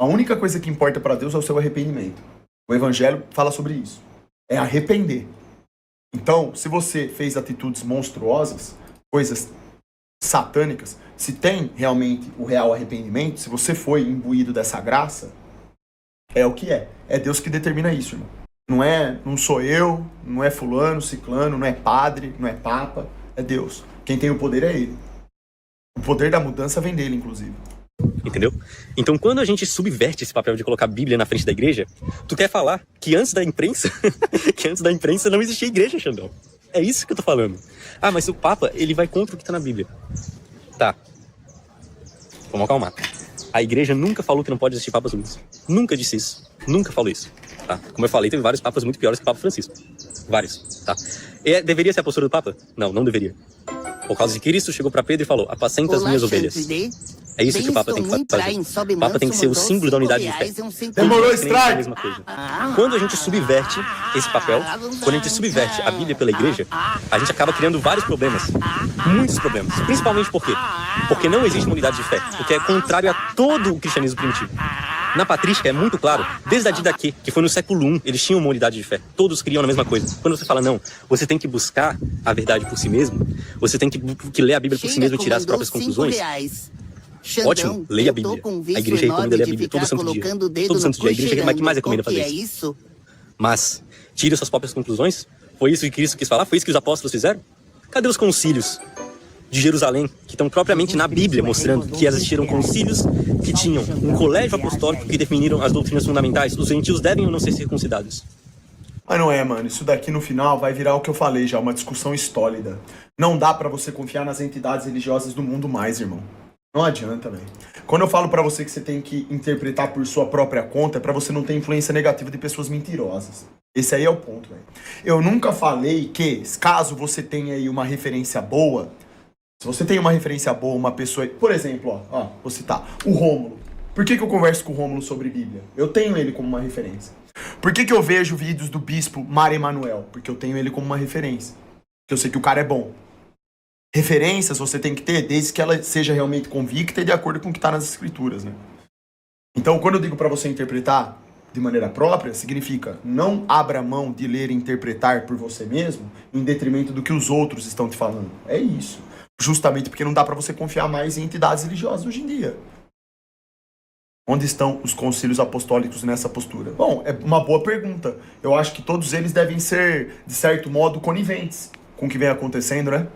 A única coisa que importa para Deus é o seu arrependimento. O Evangelho fala sobre isso. É arrepender. Então, se você fez atitudes monstruosas, coisas satânicas, se tem realmente o real arrependimento, se você foi imbuído dessa graça, é o que é. É Deus que determina isso, irmão. Não sou eu, não é fulano, ciclano, não é padre, não é papa, é Deus. Quem tem o poder é ele. O poder da mudança vem dele, inclusive. Entendeu? Então, quando a gente subverte esse papel de colocar a Bíblia na frente da igreja, tu quer falar que antes da imprensa, não existia igreja, Xandão. É isso que eu tô falando. Ah, mas o Papa, ele vai contra o que tá na Bíblia. Tá. Vamos acalmar. A igreja nunca falou que não pode existir papas únicos. Nunca disse isso. Nunca falou isso. Tá? Como eu falei, teve vários papas muito piores que o Papa Francisco. Vários. Tá? Deveria ser a postura do Papa? Não, não deveria. Por causa de Cristo, chegou para Pedro e falou: apacenta as minhas ovelhas. É isso que o Papa tem que fazer. O Papa tem que ser o símbolo da unidade de fé. Demorou, strike! Quando a gente subverte esse papel, quando a gente subverte a Bíblia pela igreja, a gente acaba criando vários problemas. Muitos problemas. Principalmente por quê? Porque não existe uma unidade de fé, o que é contrário a todo o cristianismo primitivo. Na patrística é muito claro, desde a Didaquê, que foi no século I, eles tinham uma unidade de fé. Todos criam a mesma coisa. Quando você fala, não, você tem que buscar a verdade por si mesmo, você tem que ler a Bíblia por si mesmo e tirar as próprias conclusões. Ótimo, leia a Bíblia. A igreja recomenda ler a Bíblia todo santo dia. Todo santo dia. A igreja que mais recomenda fazer isso. Mas, tire suas próprias conclusões? Foi isso que Cristo quis falar? Foi isso que os apóstolos fizeram? Cadê os concílios de Jerusalém, que estão propriamente na Bíblia, mostrando que existiram concílios que tinham um colégio apostólico que definiram as doutrinas fundamentais? Os gentios devem ou não ser circuncidados? Mas não é, mano. Isso daqui no final vai virar o que eu falei já, uma discussão estólida. Não dá pra você confiar nas entidades religiosas do mundo mais, irmão. Não adianta, velho. Quando eu falo pra você que você tem que interpretar por sua própria conta, é pra você não ter influência negativa de pessoas mentirosas. Esse aí é o ponto, velho. Eu nunca falei que, caso você tenha aí uma referência boa, se você tem uma referência boa, uma pessoa... Por exemplo, vou citar o Rômulo. Por que eu converso com o Rômulo sobre Bíblia? Eu tenho ele como uma referência. Por que eu vejo vídeos do bispo Mar Emanuel? Porque eu tenho ele como uma referência. Porque eu sei que o cara é bom. Referências você tem que ter desde que ela seja realmente convicta e de acordo com o que está nas escrituras, né? Então, quando eu digo para você interpretar de maneira própria, significa não abra mão de ler e interpretar por você mesmo em detrimento do que os outros estão te falando. É isso. Justamente porque não dá para você confiar mais em entidades religiosas hoje em dia. Onde estão os concílios apostólicos nessa postura? Bom, é uma boa pergunta. Eu acho que todos eles devem ser, de certo modo, coniventes com o que vem acontecendo, né?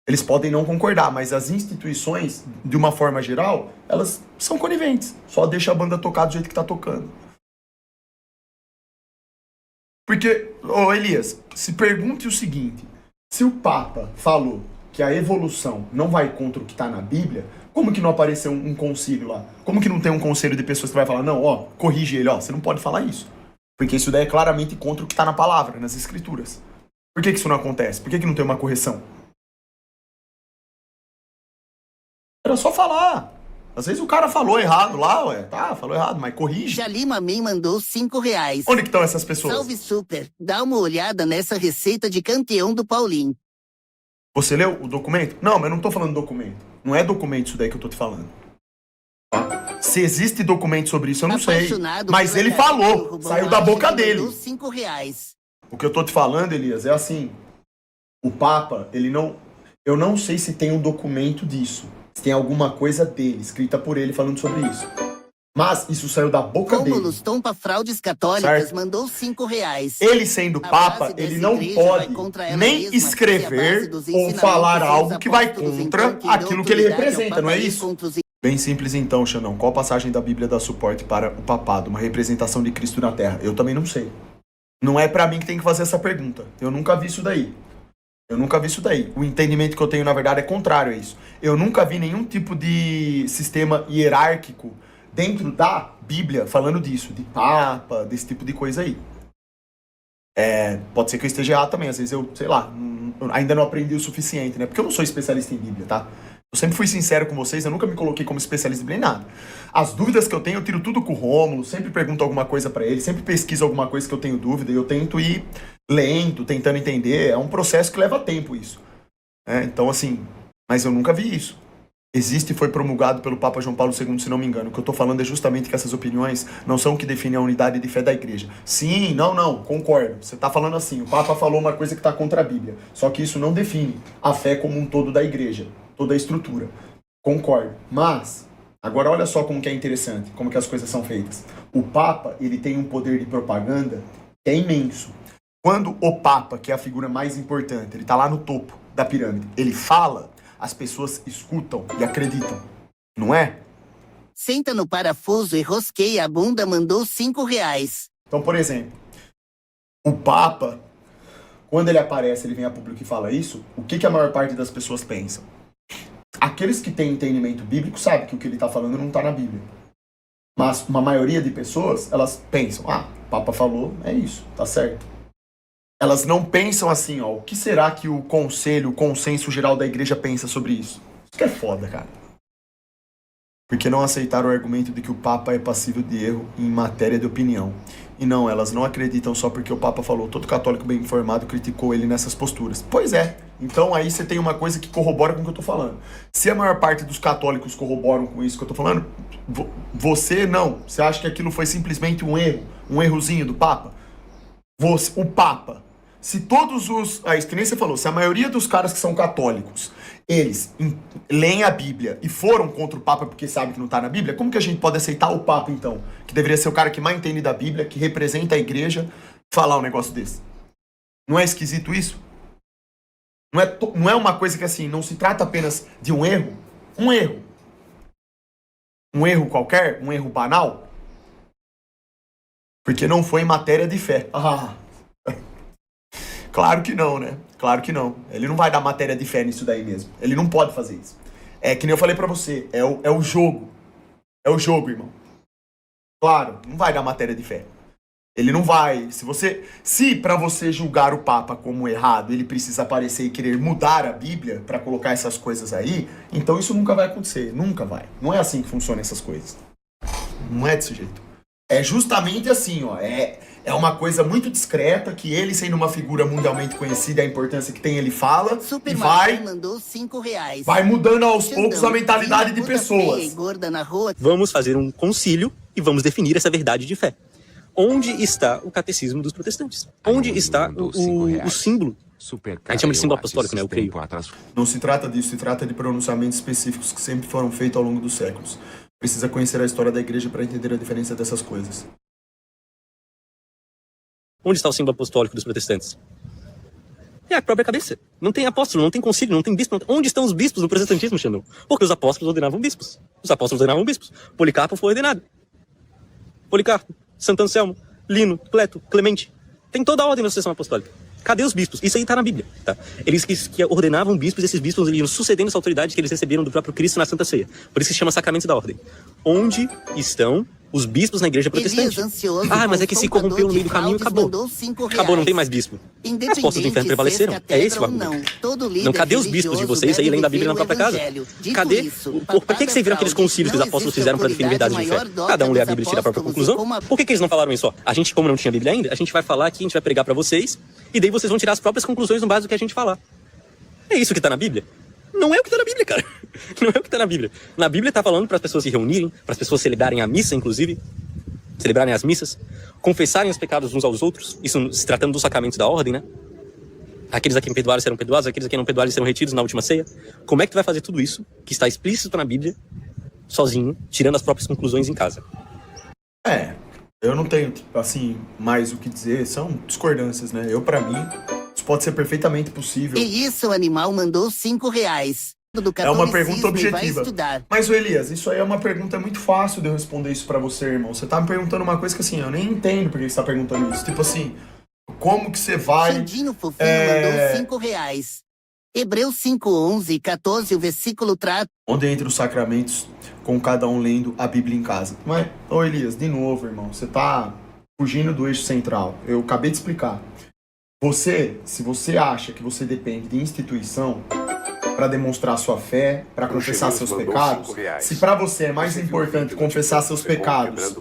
Eles podem não concordar, mas as instituições, de uma forma geral, elas são coniventes. Só deixa a banda tocar do jeito que tá tocando. Porque, Elias, se pergunte o seguinte: se o Papa falou que a evolução não vai contra o que está na Bíblia, como que não apareceu um concílio lá? Como que não tem um conselho de pessoas que vai falar, não, corrige ele, você não pode falar isso. Porque isso daí é claramente contra o que está na palavra, nas escrituras. Por que isso não acontece? Por que não tem uma correção? Era só falar. Às vezes o cara falou errado lá, falou errado, mas corrige. Jalima Me mandou R$5. Onde que estão essas pessoas? Salve, Super. Dá uma olhada nessa receita de canteão do Paulinho. Você leu o documento? Não, mas eu não tô falando documento. Não é documento isso daí que eu tô te falando. Tá? Se existe documento sobre isso, eu não sei. Apaixonado Mas pela ele Gabi falou, Rubão saiu da Rocha, boca que dele. mandou R$5. O que eu tô te falando, Elias, é assim. O Papa, ele não... Eu não sei se tem um documento disso. Se tem alguma coisa dele, escrita por ele, falando sobre isso. Mas isso saiu da boca dele. Rômulus Tompa Fraudes Católicas Certo? mandou R$5. Ele sendo Papa, ele não pode nem escrever ou falar algo que vai contra aquilo que ele representa, não é isso? Bem simples então, Xandão. Qual passagem da Bíblia dá suporte para o papado, uma representação de Cristo na Terra? Eu também não sei. Não é pra mim que tem que fazer essa pergunta. Eu nunca vi isso daí. O entendimento que eu tenho, na verdade, é contrário a isso. Eu nunca vi nenhum tipo de sistema hierárquico dentro da Bíblia falando disso, de papa, desse tipo de coisa aí. Pode ser que eu esteja errado também, às vezes eu, sei lá, ainda não aprendi o suficiente, né? Porque eu não sou especialista em Bíblia, tá? Eu sempre fui sincero com vocês, eu nunca me coloquei como especialista em Bíblia em nada. As dúvidas que eu tenho, eu tiro tudo com o Rômulo, sempre pergunto alguma coisa pra ele, sempre pesquiso alguma coisa que eu tenho dúvida, e eu tento ir lento, tentando entender. É um processo que leva tempo isso. Então, assim, mas eu nunca vi isso. Existe e foi promulgado pelo Papa João Paulo II, se não me engano. O que eu tô falando é justamente que essas opiniões não são o que definem a unidade de fé da igreja. Sim, não, concordo. Você tá falando assim, o Papa falou uma coisa que tá contra a Bíblia. Só que isso não define a fé como um todo da igreja, toda a estrutura. Concordo. Mas, agora olha só como que é interessante, como que as coisas são feitas. O Papa, ele tem um poder de propaganda que é imenso. Quando o Papa, que é a figura mais importante, ele tá lá no topo da pirâmide, ele fala, as pessoas escutam e acreditam, não é? Senta no parafuso e rosqueia a bunda mandou R$5. Então, por exemplo, o Papa, quando ele aparece, ele vem a público e fala isso, o que a maior parte das pessoas pensam? Aqueles que têm entendimento bíblico sabem que o que ele está falando não está na Bíblia. Mas uma maioria de pessoas, elas pensam, o Papa falou, é isso, tá certo. Elas não pensam assim, o que será que o conselho, o consenso geral da igreja pensa sobre isso? Isso que é foda, cara. Porque não aceitaram o argumento de que o Papa é passível de erro em matéria de opinião. E não, elas não acreditam só porque o Papa falou. Todo católico bem informado criticou ele nessas posturas. Pois é. Então aí você tem uma coisa que corrobora com o que eu tô falando. Se a maior parte dos católicos corroboram com isso que eu tô falando, você não. Você acha que aquilo foi simplesmente um erro? Um errozinho do Papa? O Papa. Se todos os... Isso que nem você falou. Se a maioria dos caras que são católicos, eles leem a Bíblia e foram contra o Papa porque sabem que não tá na Bíblia, como que a gente pode aceitar o Papa, então? Que deveria ser o cara que mais entende da Bíblia, que representa a igreja, falar um negócio desse. Não é esquisito isso? Não é uma coisa que, assim, não se trata apenas de um erro? Um erro. Um erro qualquer? Um erro banal? Porque não foi em matéria de fé. Claro que não, né? Claro que não. Ele não vai dar matéria de fé nisso daí mesmo. Ele não pode fazer isso. É que nem eu falei pra você, é o jogo. É o jogo, irmão. Claro, não vai dar matéria de fé. Ele não vai... Se pra você julgar o Papa como errado, ele precisa aparecer e querer mudar a Bíblia pra colocar essas coisas aí, então isso nunca vai acontecer. Nunca vai. Não é assim que funcionam essas coisas. Não é desse jeito. É justamente assim, É uma coisa muito discreta que ele, sendo uma figura mundialmente conhecida, a importância que tem, ele fala Super e vai mandou R$5. Vai mudando aos poucos a mentalidade de pessoas. Vamos fazer um concílio e vamos definir essa verdade de fé. Onde está o catecismo dos protestantes? Onde está o símbolo? A gente chama de símbolo apostólico, né? Eu creio. Não se trata disso, se trata de pronunciamentos específicos que sempre foram feitos ao longo dos séculos. Precisa conhecer a história da igreja para entender a diferença dessas coisas. Onde está o símbolo apostólico dos protestantes? É a própria cabeça. Não tem apóstolo, não tem concílio, não tem bispo. Onde estão os bispos no protestantismo, Xandão? Porque os apóstolos ordenavam bispos. Os apóstolos ordenavam bispos. Policarpo foi ordenado. Policarpo, Santo Anselmo, Lino, Cleto, Clemente. Tem toda a ordem da sucessão apostólica. Cadê os bispos? Isso aí está na Bíblia, tá? Eles que ordenavam bispos, esses bispos iam sucedendo essa autoridade que eles receberam do próprio Cristo na Santa Ceia. Por isso que se chama Sacramentos da Ordem. Onde estão os bispos na igreja protestante? Mas é que se corrompeu no meio do caminho e acabou. Acabou, não tem mais bispo. As portas do inferno prevaleceram. É esse o argumento. Não, cadê os bispos de vocês aí lendo a Bíblia na própria casa? Cadê? Por que vocês viram aqueles concílios que os apóstolos fizeram para definir verdades de fé? Cada um lê a Bíblia e tira a própria conclusão. Por que eles não falaram isso? A gente, como não tinha Bíblia ainda, a gente vai falar aqui, a gente vai pregar para vocês, e daí vocês vão tirar as próprias conclusões no base do que a gente falar. É isso que tá na Bíblia. Não é o que tá na Bíblia, cara. Não é o que tá na Bíblia. Na Bíblia tá falando para as pessoas se reunirem, para as pessoas celebrarem a missa, inclusive, celebrarem as missas, confessarem os pecados uns aos outros, isso se tratando dos sacramentos da ordem, né? Aqueles a quem perdoaram serão perdoados, aqueles a quem não perdoaram serão retidos na última ceia. Como é que tu vai fazer tudo isso, que está explícito na Bíblia, sozinho, tirando as próprias conclusões em casa? Eu não tenho, assim, mais o que dizer, são discordâncias, né? Pra mim, isso pode ser perfeitamente possível. E isso, o animal mandou R$5. É uma pergunta objetiva. Mas, Elias, isso aí é uma pergunta muito fácil de eu responder isso pra você, irmão. Você tá me perguntando uma coisa que, assim, eu nem entendo por que você tá perguntando isso. Tipo assim, como que você vai... Xandinho Fofinho mandou R$5. Hebreus 5:11 e 14, o versículo trata... Onde entra os sacramentos, com cada um lendo a Bíblia em casa. Mas, Elias, de novo, irmão, você tá fugindo do eixo central. Eu acabei de explicar. Se você acha que você depende de instituição para demonstrar sua fé, para confessar seus pecados, se para você é mais importante confessar seus pecados,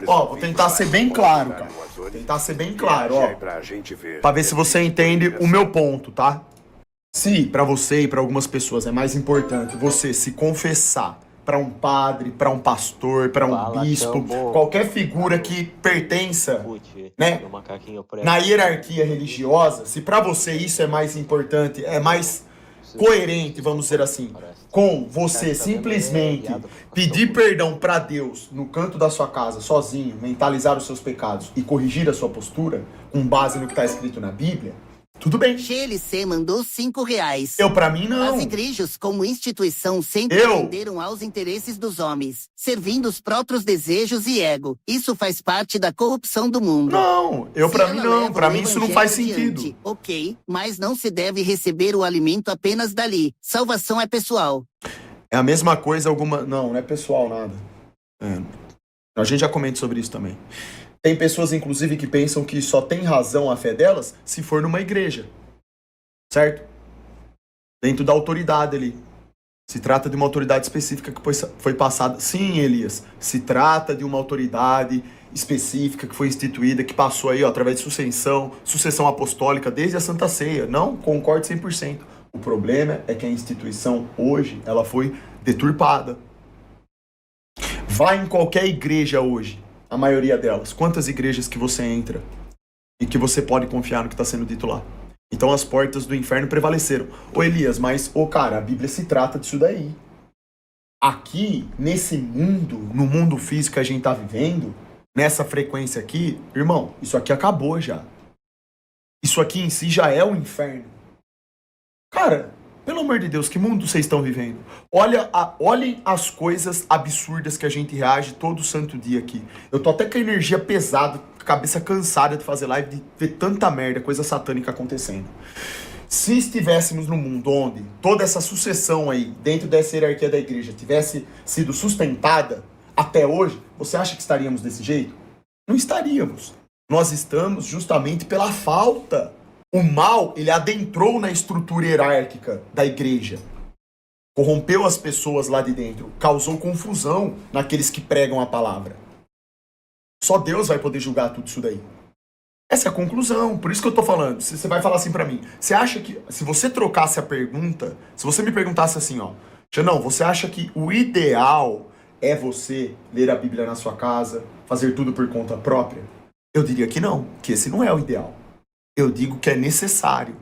vou tentar ser bem claro, cara. Tentar ser bem claro, para ver se você entende o meu ponto, tá? Se para você e para algumas pessoas é mais importante você se confessar para um padre, para um pastor, para um bispo, qualquer figura que pertença, né, na hierarquia religiosa, se para você isso é mais importante, é mais coerente, vamos dizer assim, com você simplesmente pedir perdão para Deus no canto da sua casa, sozinho, mentalizar os seus pecados e corrigir a sua postura com base no que está escrito na Bíblia, tudo bem. GLC mandou R$5. Pra mim, não. As igrejas, como instituição, sempre atenderam aos interesses dos homens, servindo os próprios desejos e ego. Isso faz parte da corrupção do mundo. Não, pra mim não. Pra mim isso não faz sentido. Ok, mas não se deve receber o alimento apenas dali. Salvação é pessoal. É a mesma coisa alguma... Não é pessoal nada. A gente já comenta sobre isso também. Tem pessoas, inclusive, que pensam que só tem razão a fé delas se for numa igreja. Certo? Dentro da autoridade ali. Se trata de uma autoridade específica que foi passada. Sim, Elias. Se trata de uma autoridade específica que foi instituída, que passou aí, através de sucessão apostólica desde a Santa Ceia. Não, concordo 100%. O problema é que a instituição hoje, ela foi deturpada. Vai em qualquer igreja hoje. A maioria delas. Quantas igrejas que você entra e que você pode confiar no que está sendo dito lá? Então as portas do inferno prevaleceram. Elias, mas, cara, a Bíblia se trata disso daí. Aqui, nesse mundo, no mundo físico que a gente está vivendo, nessa frequência aqui, irmão, isso aqui acabou já. Isso aqui em si já é o inferno. Cara, pelo amor de Deus, que mundo vocês estão vivendo? Olhem as coisas absurdas que a gente reage todo santo dia aqui. Eu tô até com a energia pesada, cabeça cansada de fazer live, de ver tanta merda, coisa satânica acontecendo. Se estivéssemos num mundo onde toda essa sucessão aí, dentro dessa hierarquia da igreja, tivesse sido sustentada até hoje, você acha que estaríamos desse jeito? Não estaríamos. Nós estamos justamente pela falta. O mal, ele adentrou na estrutura hierárquica da igreja. Corrompeu as pessoas lá de dentro. Causou confusão naqueles que pregam a palavra. Só Deus vai poder julgar tudo isso daí. Essa é a conclusão. Por isso que eu tô falando. Você vai falar assim pra mim. Você acha que, se você trocasse a pergunta, se você me perguntasse assim, Xandão, você acha que o ideal é você ler a Bíblia na sua casa, fazer tudo por conta própria? Eu diria que não, que esse não é o ideal. Eu digo que é necessário.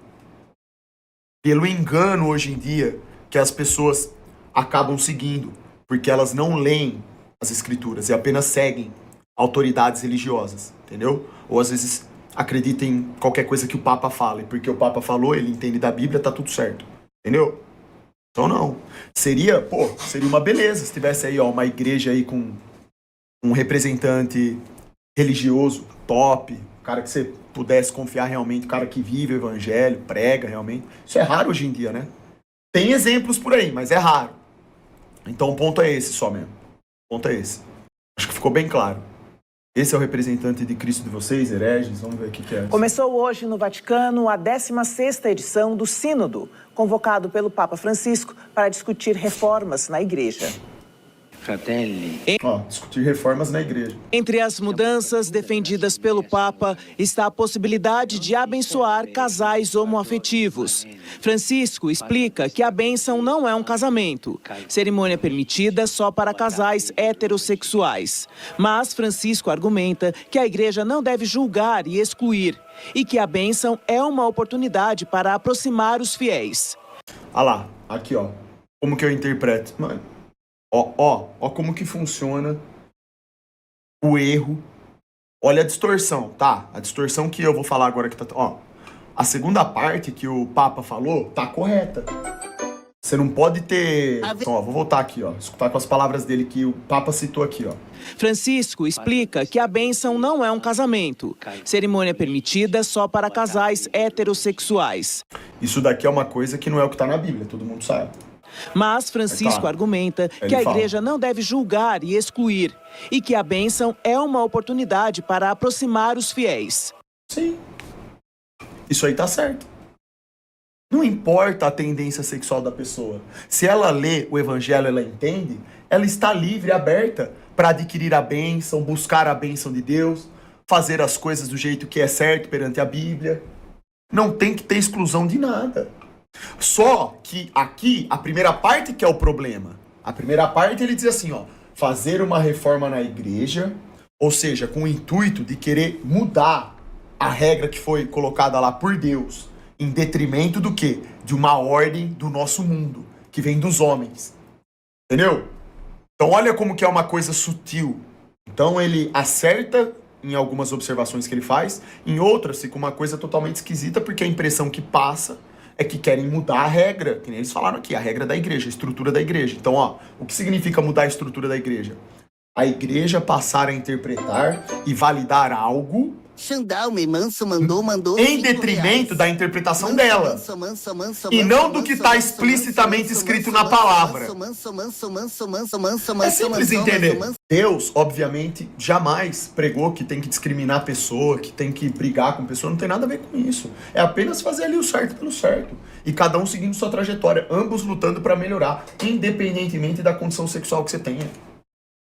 Pelo engano hoje em dia que as pessoas acabam seguindo, porque elas não leem as escrituras e apenas seguem autoridades religiosas, entendeu? Ou às vezes acreditam em qualquer coisa que o Papa fala, e porque o Papa falou, ele entende da Bíblia, tá tudo certo, entendeu? Então não. Seria uma beleza se tivesse aí uma igreja aí com um representante religioso top, cara que você pudesse confiar realmente, cara que vive o evangelho, prega realmente. Isso é raro hoje em dia, né? Tem exemplos por aí, mas é raro. Então o ponto é esse só mesmo. O ponto é esse. Acho que ficou bem claro. Esse é o representante de Cristo de vocês, hereges. Vamos ver o que é. Começou hoje no Vaticano a 16ª edição do Sínodo, convocado pelo Papa Francisco para discutir reformas na Igreja. Ó, discutir reformas na igreja. Entre as mudanças defendidas pelo Papa está a possibilidade de abençoar casais homoafetivos. Francisco explica que a bênção não é um casamento, cerimônia permitida só para casais heterossexuais. Mas Francisco argumenta que a igreja não deve julgar e excluir e que a bênção é uma oportunidade para aproximar os fiéis. Ah lá, aqui ó, como que eu interpreto? Mano, ó como que funciona o erro. Olha a distorção, tá? A distorção que eu vou falar agora que tá... Ó, a segunda parte que o Papa falou tá correta. Você não pode ter... Então, ó, vou voltar aqui, ó, escutar com as palavras dele que o Papa citou aqui, ó. Francisco explica que a bênção não é um casamento, cerimônia permitida só para casais heterossexuais. Isso daqui é uma coisa que não é o que tá na Bíblia, todo mundo sabe. Mas Francisco argumenta que a igreja não deve julgar e excluir e que a bênção é uma oportunidade para aproximar os fiéis. Sim. Isso aí tá certo. Não importa a tendência sexual da pessoa. Se ela lê o evangelho, ela entende, ela está livre, aberta para adquirir a bênção, buscar a bênção de Deus, fazer as coisas do jeito que é certo perante a Bíblia. Não tem que ter exclusão de nada. Só que aqui, a primeira parte que é o problema. A primeira parte ele diz assim, ó, fazer uma reforma na igreja, ou seja, com o intuito de querer mudar a regra que foi colocada lá por Deus, em detrimento do quê? De uma ordem do nosso mundo, que vem dos homens. Entendeu? Então olha como que é uma coisa sutil. Então ele acerta em algumas observações que ele faz, em outras fica uma coisa totalmente esquisita, porque a impressão que passa é que querem mudar a regra, que nem eles falaram aqui, a regra da igreja, a estrutura da igreja. Então, ó, o que significa mudar a estrutura da igreja? A igreja passar a interpretar e validar algo em detrimento da interpretação dela e não do que está explicitamente escrito na palavra. É simples entender. Deus, obviamente, jamais pregou que tem que discriminar a pessoa, que tem que brigar com a pessoa, não tem nada a ver com isso. É apenas fazer ali o certo pelo certo. E cada um seguindo sua trajetória, ambos lutando para melhorar, independentemente da condição sexual que você tenha.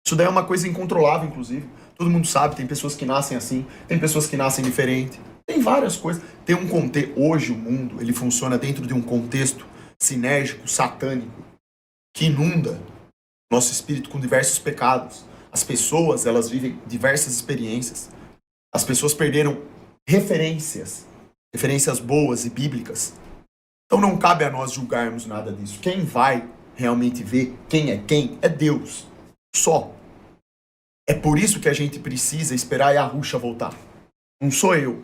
Isso daí é uma coisa incontrolável, inclusive. Todo mundo sabe, tem pessoas que nascem assim, tem pessoas que nascem diferente. Tem várias coisas. Tem um contexto. Hoje o mundo, ele funciona dentro de um contexto sinérgico, satânico, que inunda nosso espírito com diversos pecados. As pessoas, elas vivem diversas experiências. As pessoas perderam referências boas e bíblicas. Então não cabe a nós julgarmos nada disso. Quem vai realmente ver quem é Deus. Só. É por isso que a gente precisa esperar a Yahushua voltar. Não sou eu.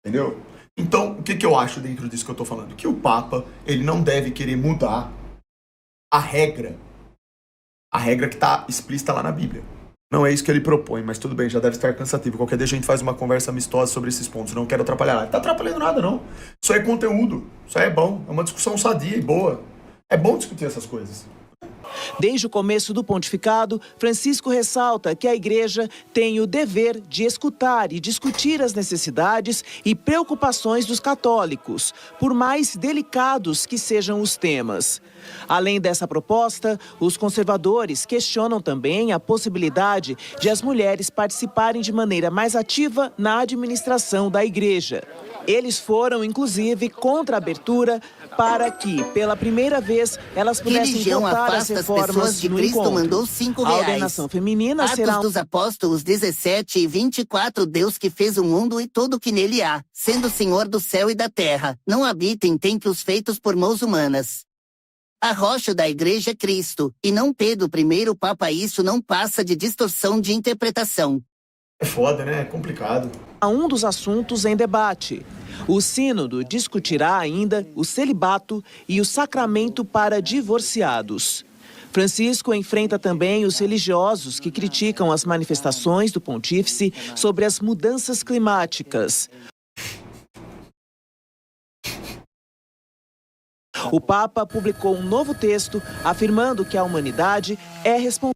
Entendeu? Então, o que eu acho dentro disso que eu tô falando? Que o Papa, ele não deve querer mudar a regra. A regra que tá explícita lá na Bíblia. Não é isso que ele propõe, mas tudo bem, já deve estar cansativo. Qualquer dia a gente faz uma conversa amistosa sobre esses pontos. Não quero atrapalhar. Não tá atrapalhando nada, não. Isso aí é conteúdo. Isso aí é bom. É uma discussão sadia e boa. É bom discutir essas coisas. Desde o começo do pontificado, Francisco ressalta que a igreja tem o dever de escutar e discutir as necessidades e preocupações dos católicos, por mais delicados que sejam os temas. Além dessa proposta, os conservadores questionam também a possibilidade de as mulheres participarem de maneira mais ativa na administração da igreja. Eles foram, inclusive, contra a abertura para que, pela primeira vez, elas pudessem votar as reformas no encontro. Mandou R$5. A ordenação feminina Atos será... dos Apóstolos 17 e 24. Deus que fez o mundo e tudo que nele há, sendo Senhor do céu e da terra, não habita em templos feitos por mãos humanas. A rocha da igreja é Cristo, e não Pedro I, Papa. Isso não passa de distorção de interpretação. É foda, né? É complicado. Há um dos assuntos em debate. O sínodo discutirá ainda o celibato e o sacramento para divorciados. Francisco enfrenta também os religiosos que criticam as manifestações do pontífice sobre as mudanças climáticas. O Papa publicou um novo texto afirmando que a humanidade é responsável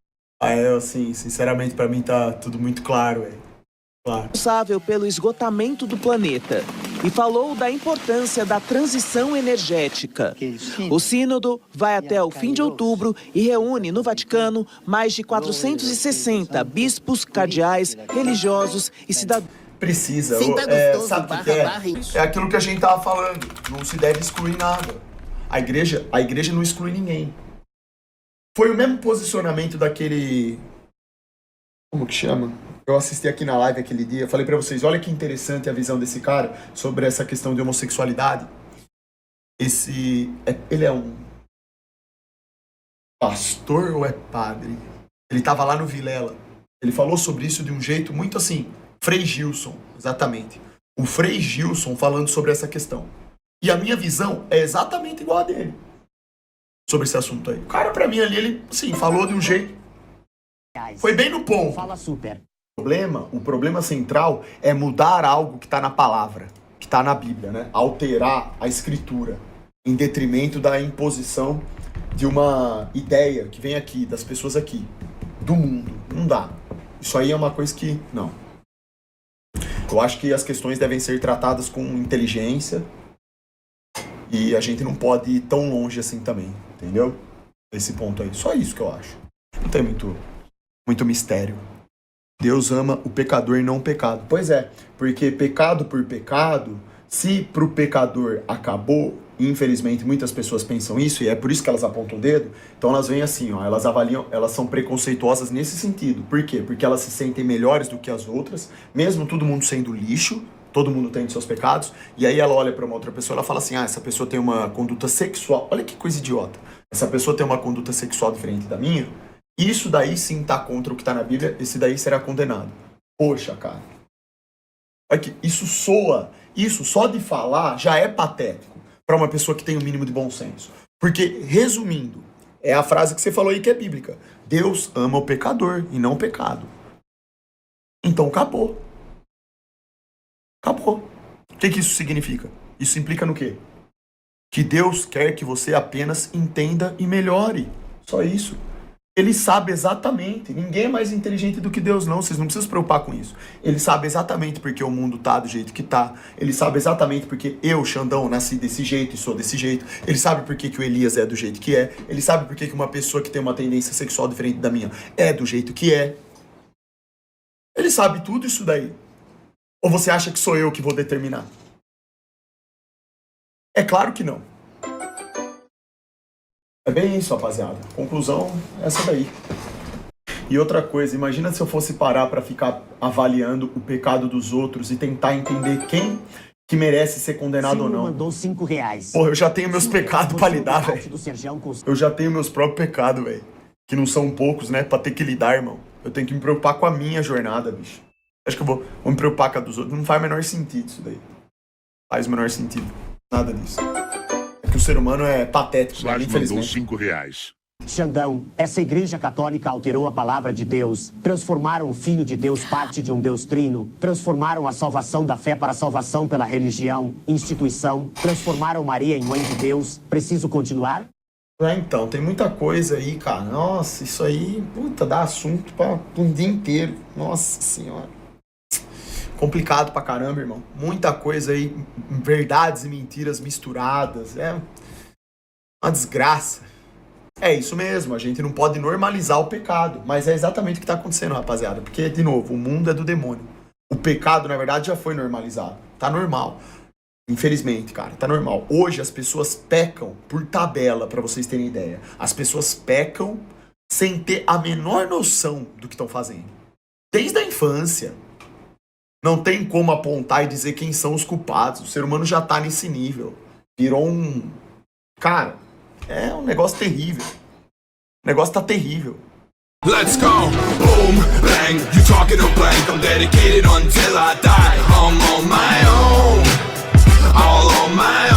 Assim, sinceramente, pra mim tá tudo muito claro, velho. Claro. Pelo esgotamento do planeta. e falou da importância da transição energética. O sínodo vai até o fim de outubro e reúne no Vaticano mais de 460 bispos, cardeais, religiosos e cidadãos. Precisa. Sabe o que é? É aquilo que a gente tava falando. Não se deve excluir nada. A igreja não exclui ninguém. Foi o mesmo posicionamento daquele... Como que chama? Eu assisti aqui na live aquele dia. Falei pra vocês, olha que interessante a visão desse cara sobre essa questão de homossexualidade. Ele é um pastor ou é padre? Ele tava lá no Vilela. Ele falou sobre isso de um jeito muito assim... Frei Gilson, exatamente. O Frei Gilson falando sobre essa questão. E a minha visão é exatamente igual a dele. Sobre esse assunto aí. O cara, pra mim, ali, ele, sim, falou de um jeito... Foi bem no ponto. Fala super. O problema central é mudar algo que tá na palavra. Que tá na Bíblia, né? Alterar a escritura. Em detrimento da imposição de uma ideia que vem aqui, das pessoas aqui. Do mundo. Não dá. Isso aí é uma coisa que... Não. Eu acho que as questões devem ser tratadas com inteligência e a gente não pode ir tão longe assim também, entendeu? Esse ponto aí. Só isso que eu acho. Não tem muito mistério. Deus ama o pecador e não o pecado. Pois é, porque pecado por pecado, se pro pecador acabou, infelizmente muitas pessoas pensam isso e é por isso que elas apontam o dedo, então elas vêm assim, ó, elas avaliam, elas são preconceituosas nesse sentido. Por quê? Porque elas se sentem melhores do que as outras, mesmo todo mundo sendo lixo, todo mundo tem seus pecados, e aí ela olha pra uma outra pessoa, ela fala assim, essa pessoa tem uma conduta sexual, olha que coisa idiota, essa pessoa tem uma conduta sexual diferente da minha, isso daí sim tá contra o que tá na Bíblia, esse daí será condenado. Poxa, cara. Olha que isso soa, isso só de falar já é patético para uma pessoa que tem o mínimo de bom senso. Porque, resumindo, é a frase que você falou aí que é bíblica. Deus ama o pecador e não o pecado. Então acabou. Acabou. O que isso significa? Isso implica no quê? Que Deus quer que você apenas entenda e melhore. Só isso. Ele sabe exatamente. Ninguém é mais inteligente do que Deus, não. Vocês não precisam se preocupar com isso. Ele sabe exatamente porque o mundo tá do jeito que tá. Ele sabe exatamente porque eu, Xandão, nasci desse jeito e sou desse jeito. Ele sabe porque que o Elias é do jeito que é. Ele sabe porque que uma pessoa que tem uma tendência sexual diferente da minha é do jeito que é. Ele sabe tudo isso daí. Ou você acha que sou eu que vou determinar? É claro que não. É bem isso, rapaziada. Conclusão, essa daí. E outra coisa, imagina se eu fosse parar pra ficar avaliando o pecado dos outros e tentar entender quem que merece ser condenado ou não. Mandou R$5. Porra, eu já tenho meus pecados pra lidar, velho. Eu já tenho meus próprios pecados, velho. Que não são poucos, né? Pra ter que lidar, irmão. Eu tenho que me preocupar com a minha jornada, bicho. Acho que eu vou me preocupar com a dos outros. Não faz o menor sentido isso daí. Faz o menor sentido. Nada disso. Que o ser humano é patético, né? Infelizmente. Mandou R$5. Xandão, essa igreja católica alterou a palavra de Deus, transformaram o Filho de Deus parte de um Deus trino, transformaram a salvação da fé para a salvação pela religião, instituição, transformaram Maria em mãe de Deus. Preciso continuar? Então, tem muita coisa aí, cara. Nossa, isso aí, puta, dá assunto para um dia inteiro. Nossa senhora. Complicado pra caramba, irmão. Muita coisa aí, verdades e mentiras misturadas. É uma desgraça. É isso mesmo, a gente não pode normalizar o pecado. Mas é exatamente o que tá acontecendo, rapaziada. Porque, de novo, o mundo é do demônio. O pecado, na verdade, já foi normalizado. Tá normal. Infelizmente, cara, tá normal. Hoje as pessoas pecam por tabela, pra vocês terem ideia. As pessoas pecam sem ter a menor noção do que estão fazendo. Desde a infância. Não tem como apontar e dizer quem são os culpados. O ser humano já tá nesse nível. Virou um... Cara, é um negócio terrível. O negócio tá terrível. Let's go! Boom, bang, you talking to blank. I'm dedicated until I die. I'm on my own. All on my own.